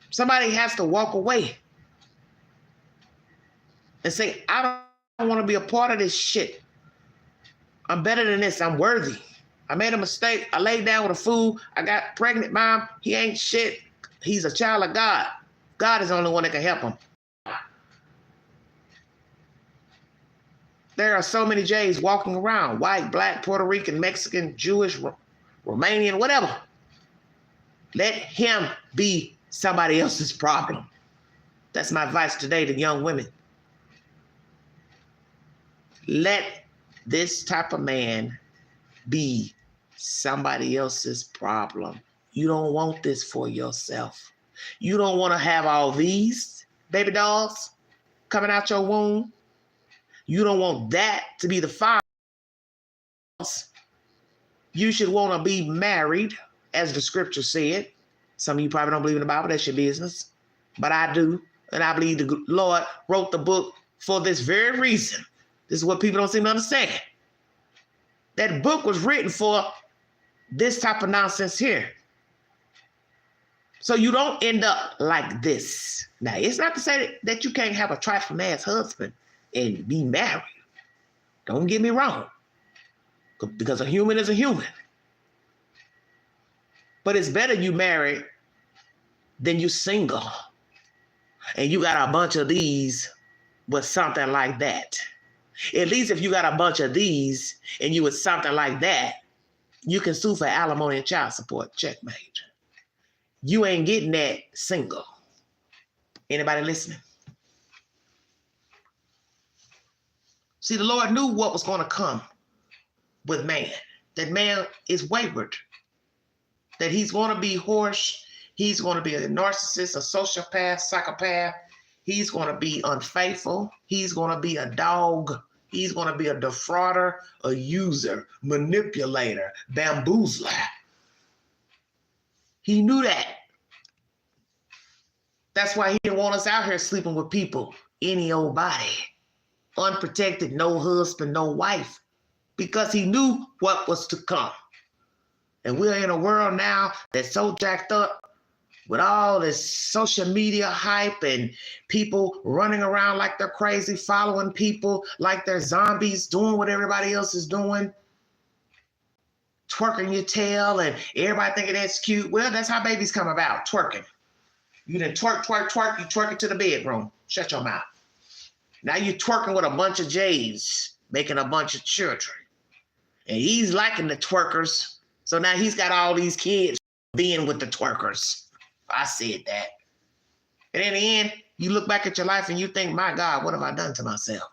Somebody has to walk away and say, I don't want to be a part of this shit. I'm better than this. I'm worthy. I made a mistake. I laid down with a fool. I got pregnant, mom. He ain't shit. He's a child of God. God is the only one that can help him. There are so many Jays walking around, white, black, Puerto Rican, Mexican, Jewish, Romanian, whatever. Let him be somebody else's problem. That's my advice today to young women. Let this type of man be somebody else's problem. You don't want this for yourself. You don't want to have all these baby dolls coming out your womb. You don't want that to be the father. You should want to be married, as the scripture said. Some of you probably don't believe in the Bible. That's your business. But I do. And I believe the Lord wrote the book for this very reason. This is what people don't seem to understand. That book was written for this type of nonsense here. So you don't end up like this. Now, it's not to say that you can't have a trifling ass husband and be married. Don't get me wrong. Because a human is a human. But it's better you married than you single. And you got a bunch of these with something like that. At least if you got a bunch of these and you with something like that, you can sue for alimony and child support. Checkmate. You ain't getting that single. Anybody listening? See, the Lord knew what was going to come with man. That man is wayward. That he's going to be harsh. He's going to be a narcissist, a sociopath, psychopath. He's going to be unfaithful. He's going to be a dog. He's going to be a defrauder, a user, manipulator, bamboozler. He knew that. That's why he didn't want us out here sleeping with people, any old body, unprotected, no husband, no wife, because he knew what was to come. And we're in a world now that's so jacked up with all this social media hype and people running around like they're crazy, following people like they're zombies, doing what everybody else is doing, twerking your tail, and everybody thinking that's cute. Well, that's how babies come about, twerking. You done twerk, twerk, twerk, you twerk it to the bedroom. Shut your mouth. Now you twerking with a bunch of J's, making a bunch of children. And he's liking the twerkers. So now he's got all these kids being with the twerkers. I said that. And in the end, you look back at your life and you think, my God, what have I done to myself?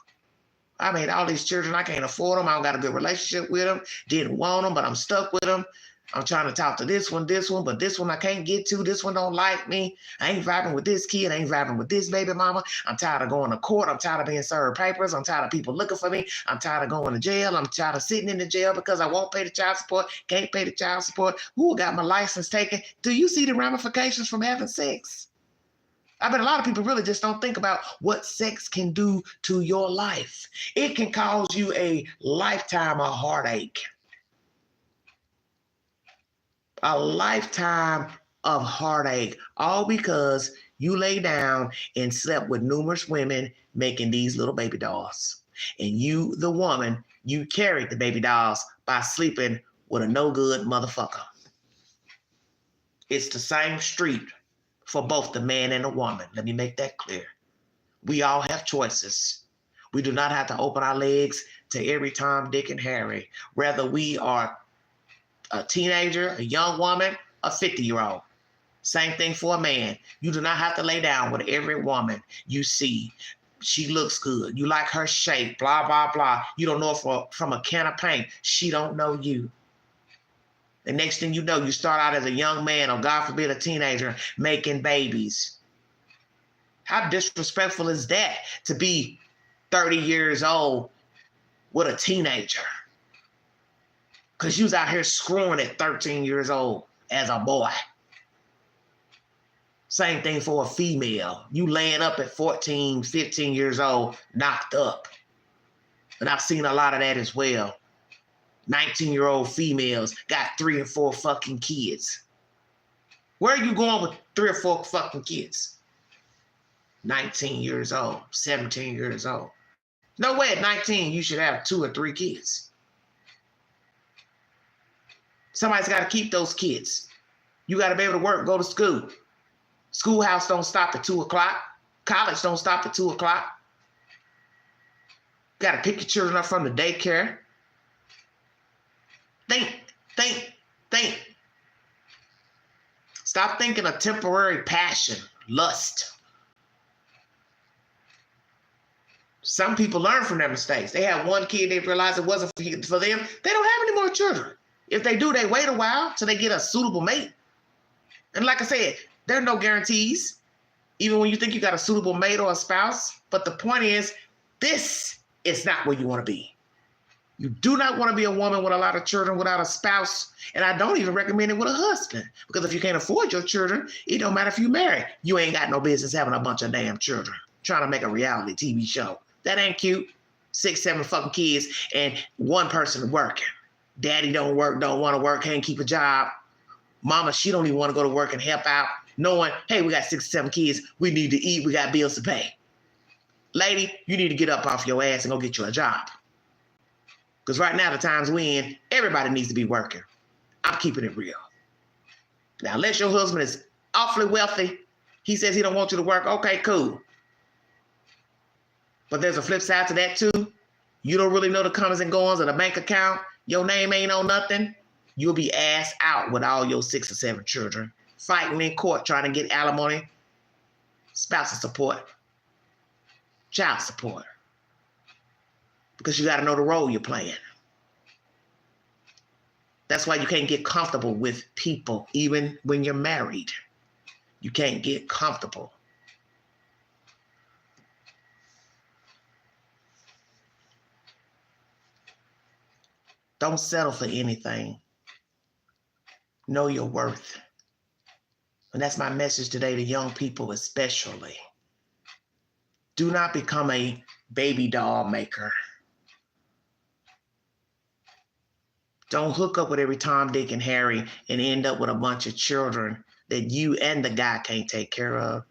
I made all these children. I can't afford them. I don't got a good relationship with them. Didn't want them, but I'm stuck with them. I'm trying to talk to this one, but this one I can't get to. This one don't like me. I ain't vibing with this kid. I ain't vibing with this baby mama. I'm tired of going to court. I'm tired of being served papers. I'm tired of people looking for me. I'm tired of going to jail. I'm tired of sitting in the jail because I won't pay the child support, can't pay the child support. Who got my license taken? Do you see the ramifications from having sex? I bet a lot of people really just don't think about what sex can do to your life. It can cause you a lifetime of heartache. A lifetime of heartache, all because you lay down and slept with numerous women making these little baby dolls. And you, the woman, you carried the baby dolls by sleeping with a no good motherfucker. It's the same street for both the man and the woman. Let me make that clear. We all have choices. We do not have to open our legs to every Tom, Dick, and Harry. Whether we are a teenager, a young woman, a 50-year-old. Same thing for a man. You do not have to lay down with every woman you see. She looks good. You like her shape, blah, blah, blah. You don't know her from a can of paint. She don't know you. The next thing you know, you start out as a young man or, God forbid, a teenager making babies. How disrespectful is that to be 30 years old with a teenager? Because you was out here screwing at 13 years old as a boy. Same thing for a female. You laying up at 14, 15 years old, knocked up. And I've seen a lot of that as well. 19-year-old females got 3 and 4 fucking kids. Where are you going with 3 or 4 fucking kids? 19 years old, 17 years old. No way at 19 you should have 2 or 3 kids. Somebody's got to keep those kids. You got to be able to work, go to school. Schoolhouse don't stop at 2 o'clock. College don't stop at 2 o'clock. Got to pick your children up from the daycare. Think. Stop thinking of temporary passion, lust. Some people learn from their mistakes. They had one kid, they realized it wasn't for them. They don't have any more children. If they do, they wait a while till they get a suitable mate. And like I said, there are no guarantees, even when you think you got a suitable mate or a spouse. But the point is, this is not where you want to be. You do not want to be a woman with a lot of children without a spouse. And I don't even recommend it with a husband. Because if you can't afford your children, it don't matter if you marry. You ain't got no business having a bunch of damn children trying to make a reality TV show. That ain't cute. 6, 7 fucking kids and one person working. Daddy don't work, don't want to work, can't keep a job. Mama, she don't even want to go to work and help out, knowing, hey, we got 6 or 7 kids. We need to eat. We got bills to pay. Lady, you need to get up off your ass and go get you a job. Because right now, the times we in, everybody needs to be working. I'm keeping it real. Now, unless your husband is awfully wealthy, he says he don't want you to work, okay, cool. But there's a flip side to that too. You don't really know the comings and goings of the bank account. Your name ain't on nothing. You'll be ass out with all your 6 or 7 children, fighting in court, trying to get alimony, spousal support, child support. Because you got to know the role you're playing. That's why you can't get comfortable with people, even when you're married. You can't get comfortable. Don't settle for anything. Know your worth. And that's my message today to young people especially. Do not become a baby doll maker. Don't hook up with every Tom, Dick, and Harry and end up with a bunch of children that you and the guy can't take care of.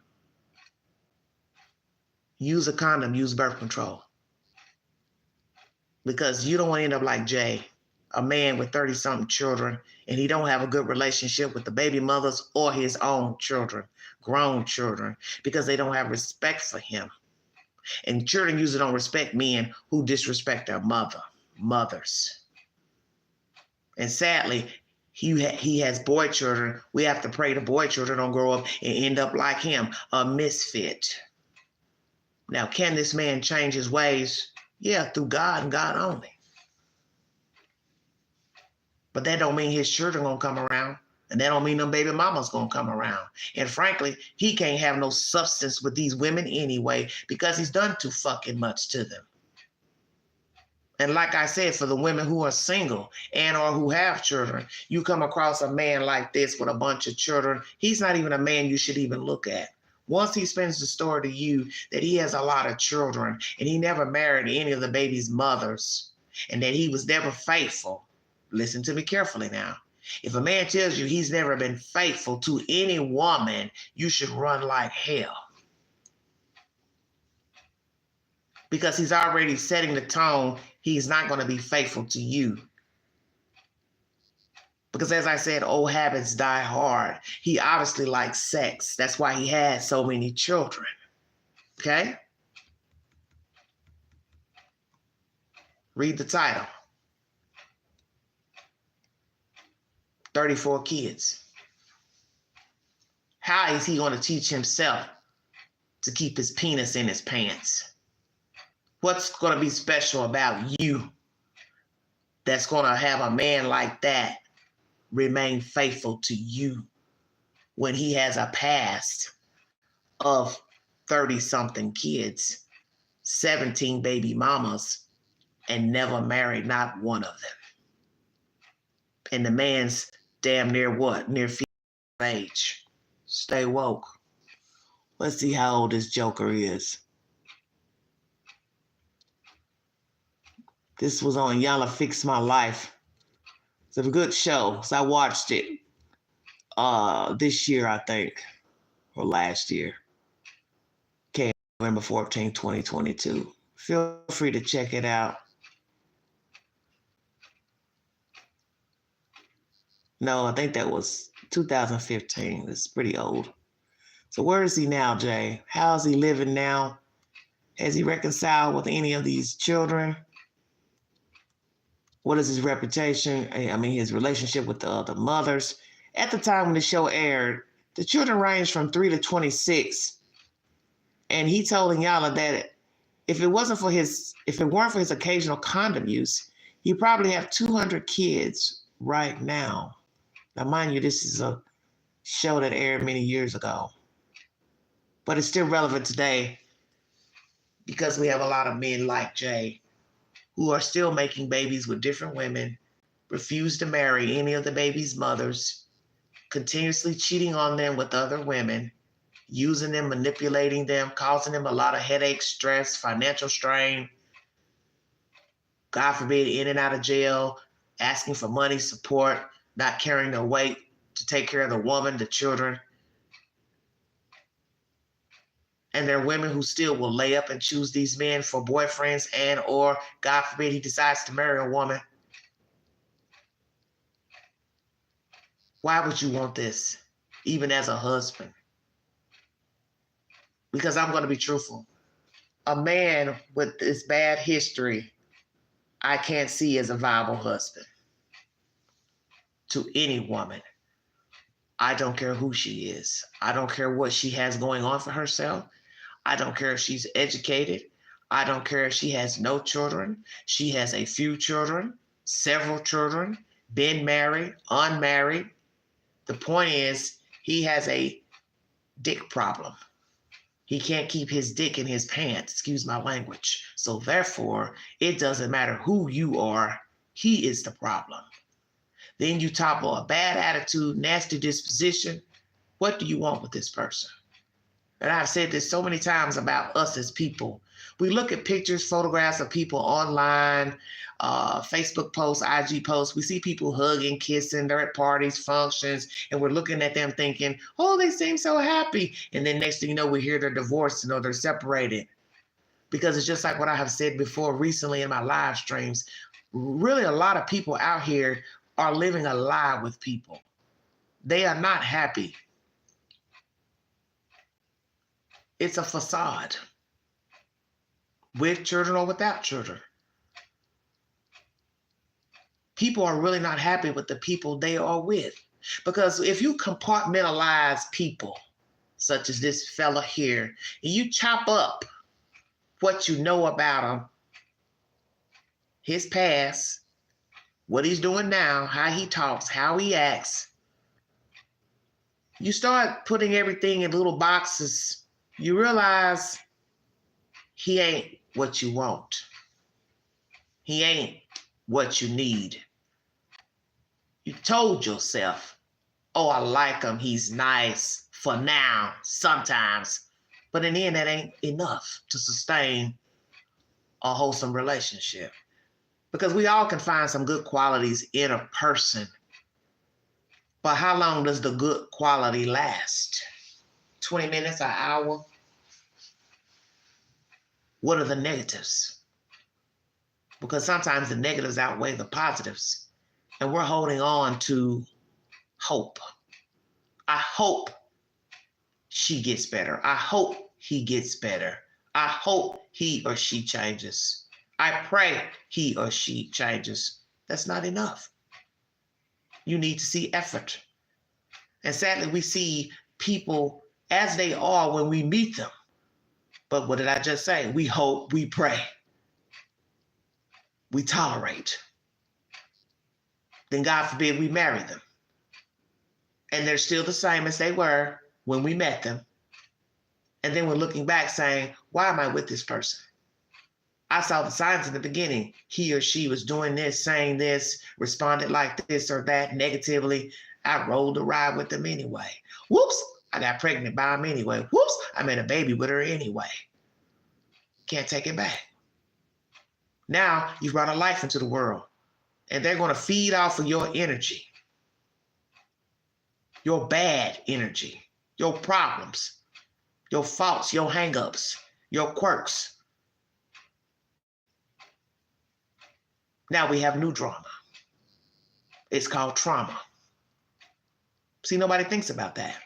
Use a condom, use birth control. Because you don't want to end up like Jay, a man with 30-something children, and he don't have a good relationship with the baby mothers or his own children, grown children, because they don't have respect for him. And children usually don't respect men who disrespect their mothers. And sadly, he has boy children. We have to pray the boy children don't grow up and end up like him, a misfit. Now, can this man change his ways? Yeah, through God and God only. But that don't mean his children gonna come around. And that don't mean them baby mamas gonna come around. And frankly, he can't have no substance with these women anyway because he's done too fucking much to them. And like I said, for the women who are single and or who have children, you come across a man like this with a bunch of children, he's not even a man you should even look at. Once he spins the story to you that he has a lot of children and he never married any of the baby's mothers and that he was never faithful, listen to me carefully now. If a man tells you he's never been faithful to any woman, you should run like hell. Because he's already setting the tone, he's not going to be faithful to you. Because as I said, old habits die hard. He obviously likes sex. That's why he has so many children. Okay? Read the title. 34 kids. How is he going to teach himself to keep his penis in his pants? What's going to be special about you that's going to have a man like that remain faithful to you when he has a past of 30-something kids, 17 baby mamas, and never married not one of them? And the man's damn near what? Near age. Stay woke. Let's see how old this joker is. This was on Y'all Fix My Life. It's a good show. So I watched it this year, I think, or last year. Came November 14, 2022. Feel free to check it out. No, I think that was 2015. It's pretty old. So where is he now, Jay? How's he living now? Has he reconciled with any of these children? What is his reputation? I mean, his relationship with the other mothers. At the time when the show aired, the children ranged from 3 to 26. And he told Inyala that if it weren't for his occasional condom use, he'd probably have 200 kids right now. Now, mind you, this is a show that aired many years ago, but it's still relevant today because we have a lot of men like Jay who are still making babies with different women, refuse to marry any of the baby's mothers, continuously cheating on them with other women, using them, manipulating them, causing them a lot of headache, stress, financial strain, God forbid, in and out of jail, asking for money, support, not carrying their weight to take care of the woman, the children. And there are women who still will lay up and choose these men for boyfriends and or, God forbid, he decides to marry a woman. Why would you want this, even as a husband? Because I'm going to be truthful. A man with this bad history, I can't see as a viable husband to any woman. I don't care who she is. I don't care what she has going on for herself. I don't care if she's educated. I don't care if she has no children. She has a few children, several children, been married, unmarried. The point is, he has a dick problem. He can't keep his dick in his pants, excuse my language. So therefore, it doesn't matter who you are, he is the problem. Then you topple a bad attitude, nasty disposition. What do you want with this person? And I've said this so many times about us as people. We look at pictures, photographs of people online, Facebook posts, IG posts. We see people hugging, kissing, they're at parties, functions, and we're looking at them thinking, oh, they seem so happy. And then next thing you know, we hear they're divorced or they're separated. Because it's just like what I have said before recently in my live streams. Really, a lot of people out here are living a lie with people. They are not happy. It's a facade, with children or without children. People are really not happy with the people they are with. Because if you compartmentalize people, such as this fella here, and you chop up what you know about him, his past, what he's doing now, how he talks, how he acts, you start putting everything in little boxes, you realize he ain't what you want. He ain't what you need. You told yourself, oh, I like him, he's nice for now, sometimes. But in the end, that ain't enough to sustain a wholesome relationship. Because we all can find some good qualities in a person. But how long does the good quality last? 20 minutes, an hour? What are the negatives? Because sometimes the negatives outweigh the positives. And we're holding on to hope. I hope she gets better. I hope he gets better. I hope he or she changes. I pray he or she changes. That's not enough. You need to see effort. And sadly, we see people as they are when we meet them. But what did I just say? We hope, we pray, we tolerate. Then God forbid we marry them. And they're still the same as they were when we met them. And then we're looking back saying, why am I with this person? I saw the signs in the beginning. He or she was doing this, saying this, responded like this or that negatively. I rolled the ride with them anyway. Whoops, I got pregnant by him anyway. Whoops, I made a baby with her anyway. Can't take it back. Now you've brought a life into the world, and they're going to feed off of your energy, your bad energy, your problems, your faults, your hang-ups, your quirks. Now we have new drama. It's called trauma. See, nobody thinks about that.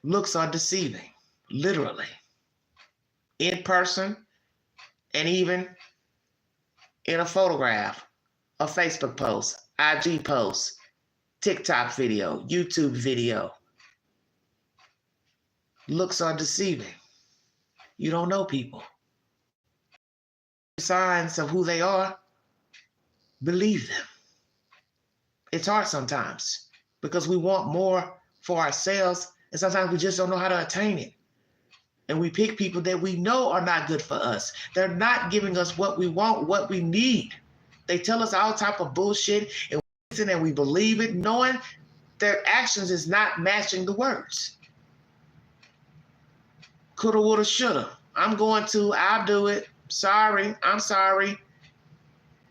Looks are deceiving, literally. In person, and even in a photograph, a Facebook post, IG post, TikTok video, YouTube video. Looks are deceiving. You don't know people. Signs of who they are, believe them. It's hard sometimes because we want more for ourselves, and sometimes we just don't know how to attain it. And we pick people that we know are not good for us. They're not giving us what we want, what we need. They tell us all type of bullshit, and we listen and we believe it, knowing their actions is not matching the words. Coulda, woulda, shoulda. I'll do it. Sorry, I'm sorry.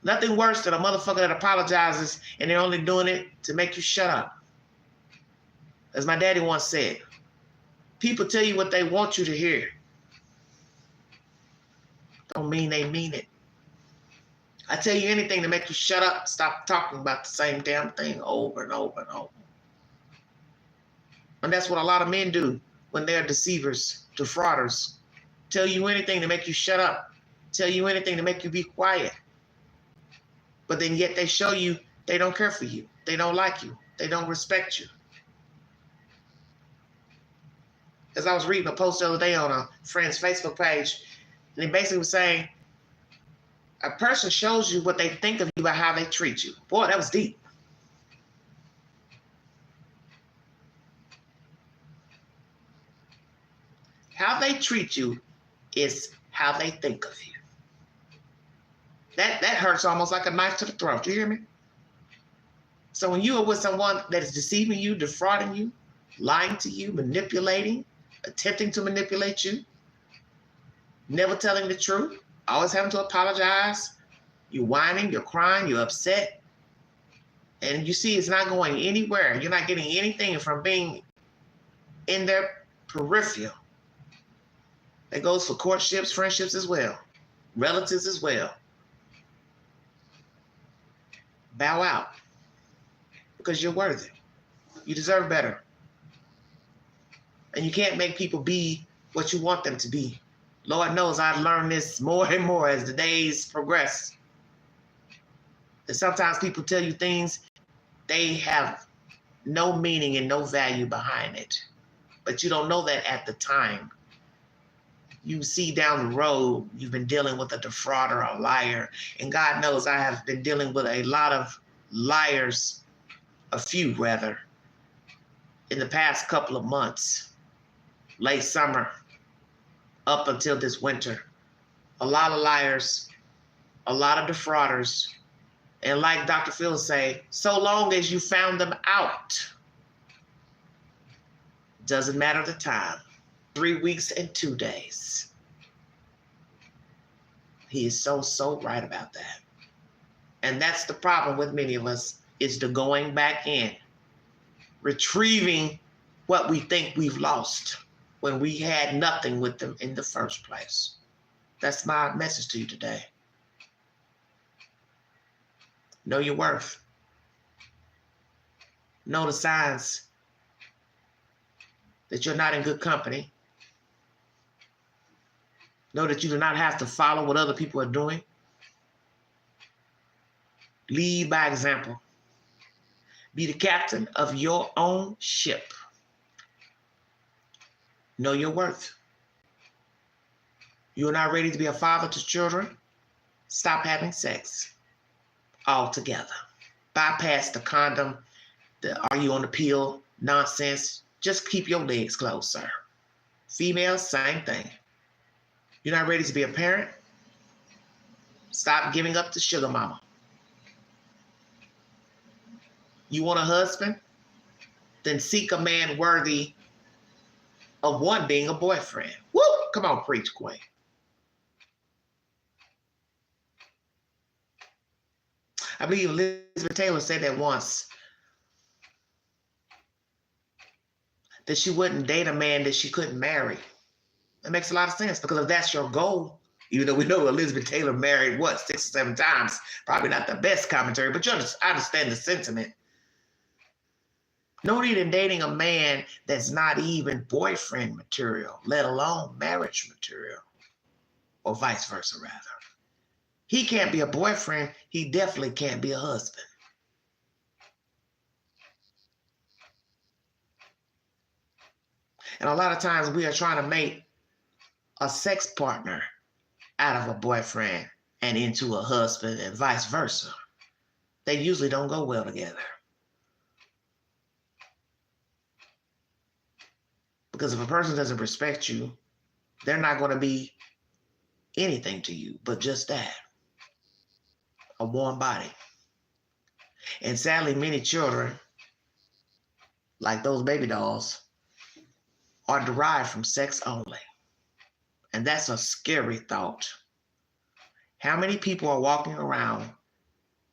Nothing worse than a motherfucker that apologizes and they're only doing it to make you shut up. As my daddy once said, people tell you what they want you to hear. Don't mean they mean it. I tell you anything to make you shut up, stop talking about the same damn thing over and over and over. And that's what a lot of men do when they're deceivers, defrauders. Tell you anything to make you shut up. Tell you anything to make you be quiet. But then yet they show you they don't care for you. They don't like you. They don't respect you. As I was reading a post the other day on a friend's Facebook page, and he basically was saying, a person shows you what they think of you by how they treat you. Boy, that was deep. How they treat you is how they think of you. That hurts almost like a knife to the throat. Do you hear me? So when you are with someone that is deceiving you, defrauding you, lying to you, manipulating, attempting to manipulate you, never telling the truth, always having to apologize, you're whining, you're crying, you're upset, and you see it's not going anywhere. You're not getting anything from being in their peripheral. That goes for courtships, friendships as well, relatives as well. Bow out because you're worthy. You deserve better. And you can't make people be what you want them to be. Lord knows I've learned this more and more as the days progress. And sometimes people tell you things, they have no meaning and no value behind it. But you don't know that at the time. You see down the road, you've been dealing with a defrauder, a liar. And God knows I have been dealing with a lot of liars, a few rather, in the past couple of months, late summer, up until this winter. A lot of liars, a lot of defrauders. And like Dr. Phil say, so long as you found them out, doesn't matter the time. 3 weeks and 2 days. He is so right about that. And that's the problem with many of us, is the going back in, retrieving what we think we've lost when we had nothing with them in the first place. That's my message to you today. Know your worth. Know the signs that you're not in good company. Know that you do not have to follow what other people are doing. Lead by example. Be the captain of your own ship. Know your worth. You are not ready to be a father to children? Stop having sex altogether. Bypass the condom, the are you on the pill nonsense. Just keep your legs closed, sir. Females, same thing. You're not ready to be a parent? Stop giving up to sugar mama. You want a husband? Then seek a man worthy of one being a boyfriend. Woo! Come on, preach, Queen. I believe Elizabeth Taylor said that once, that she wouldn't date a man that she couldn't marry. It makes a lot of sense, because if that's your goal, even though we know Elizabeth Taylor married, 6 or 7 times, probably not the best commentary, but I understand the sentiment. No need in dating a man that's not even boyfriend material, let alone marriage material, or vice versa, rather. He can't be a boyfriend. He definitely can't be a husband. And a lot of times we are trying to make a sex partner out of a boyfriend and into a husband and vice versa. They usually don't go well together. Because if a person doesn't respect you, they're not going to be anything to you but just that, a warm body. And sadly, many children, like those baby dolls, are derived from sex only. And that's a scary thought. How many people are walking around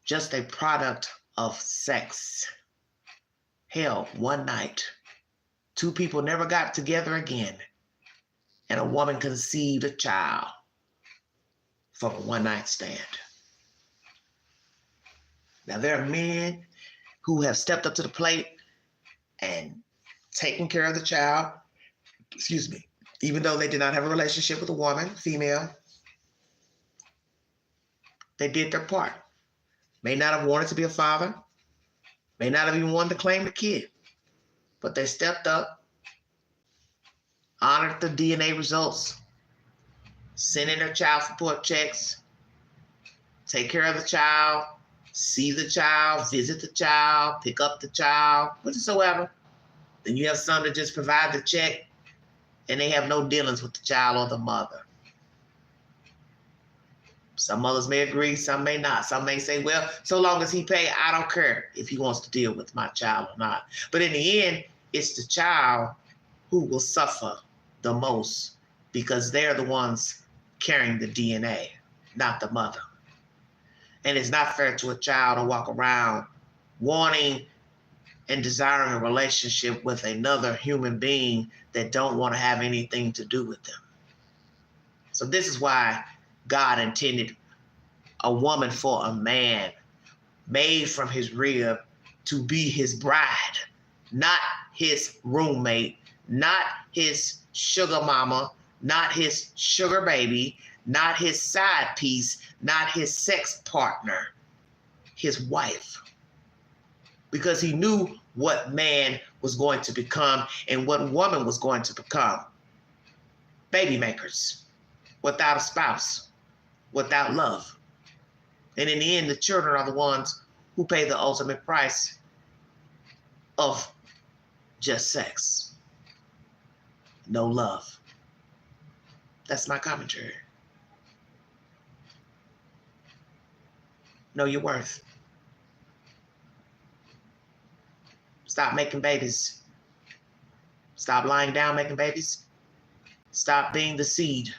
just a product of sex? Hell, one night, two people never got together again, and a woman conceived a child from a one-night stand. Now, there are men who have stepped up to the plate and taken care of the child, even though they did not have a relationship with a woman, female. They did their part. May not have wanted to be a father, may not have even wanted to claim the kid, but they stepped up, honored the DNA results, sent in their child support checks, take care of the child, see the child, visit the child, pick up the child, whatsoever. Then you have some that just provide the check and they have no dealings with the child or the mother. Some mothers may agree, some may not. Some may say, well, so long as he pay, I don't care if he wants to deal with my child or not. But in the end, it's the child who will suffer the most because they're the ones carrying the DNA, not the mother. And it's not fair to a child to walk around wanting and desiring a relationship with another human being that don't want to have anything to do with them. So this is why God intended a woman for a man made from his rib to be his bride, not his roommate, not his sugar mama, not his sugar baby, not his side piece, not his sex partner, his wife. Because he knew what man was going to become and what woman was going to become. Baby makers, without a spouse, without love. And in the end, the children are the ones who pay the ultimate price of just sex. No love. That's my commentary. Know your worth. Stop making babies. Stop lying down making babies. Stop being the seed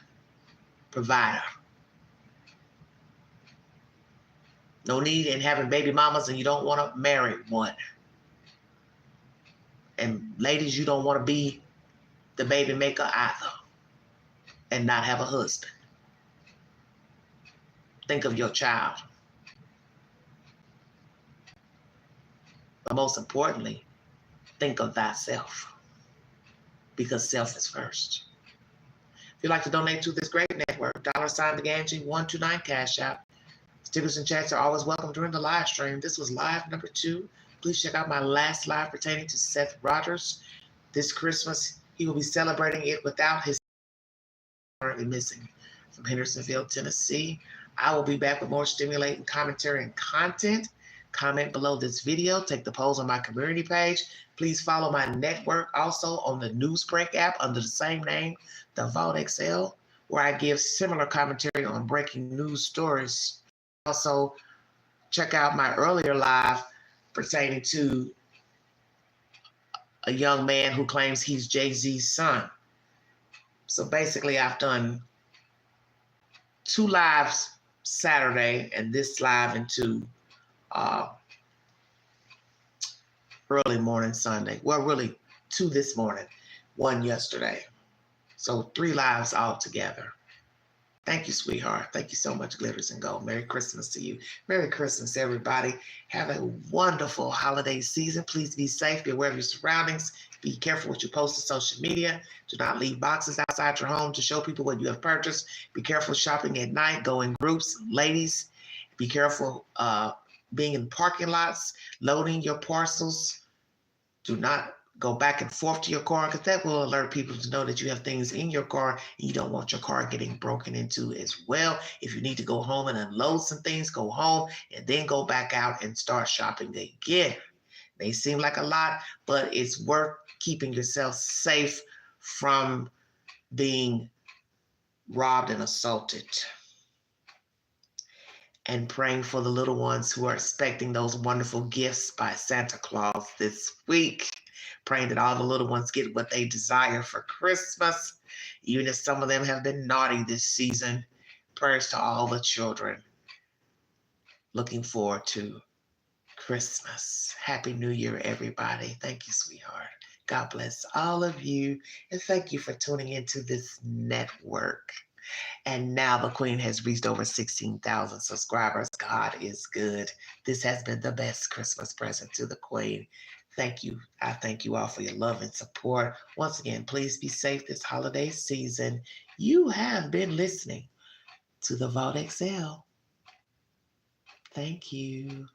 provider. No need in having baby mamas and you don't want to marry one. And ladies, you don't want to be the baby maker either and not have a husband. Think of your child. But most importantly, think of thyself, because self is first. If you'd like to donate to this great network, $TheGanji129 Cash App. Stickers and chats are always welcome during the live stream. This was live number 2. Please check out my last live pertaining to Seth Rogers. This Christmas, he will be celebrating it without his currently missing from Hendersonville, Tennessee. I will be back with more stimulating commentary and content. Comment below this video. Take the polls on my community page. Please follow my network also on the Newsbreak app under the same name, The Vault XL, where I give similar commentary on breaking news stories. Also, check out my earlier live pertaining to a young man who claims he's Jay-Z's son. So basically, I've done 2 lives Saturday and this live into early morning Sunday. Well, really 2 this morning, 1 yesterday. So 3 lives all together. Thank you, sweetheart. Thank you so much, Glitters and Gold. Merry Christmas to you. Merry Christmas, everybody. Have a wonderful holiday season. Please be safe. Be aware of your surroundings. Be careful what you post to social media. Do not leave boxes outside your home to show people what you have purchased. Be careful shopping at night. Go in groups. Ladies, be careful being in parking lots, loading your parcels. Do not go back and forth to your car, because that will alert people to know that you have things in your car and you don't want your car getting broken into as well. If you need to go home and unload some things, go home and then go back out and start shopping again. May seem like a lot, but it's worth keeping yourself safe from being robbed and assaulted. And praying for the little ones who are expecting those wonderful gifts by Santa Claus this week. Praying that all the little ones get what they desire for Christmas, even if some of them have been naughty this season. Prayers to all the children. Looking forward to Christmas. Happy New Year, everybody. Thank you, sweetheart. God bless all of you. And thank you for tuning into this network. And now the Queen has reached over 16,000 subscribers. God is good. This has been the best Christmas present to the Queen. Thank you. I thank you all for your love and support. Once again, please be safe this holiday season. You have been listening to the Vault XL. Thank you.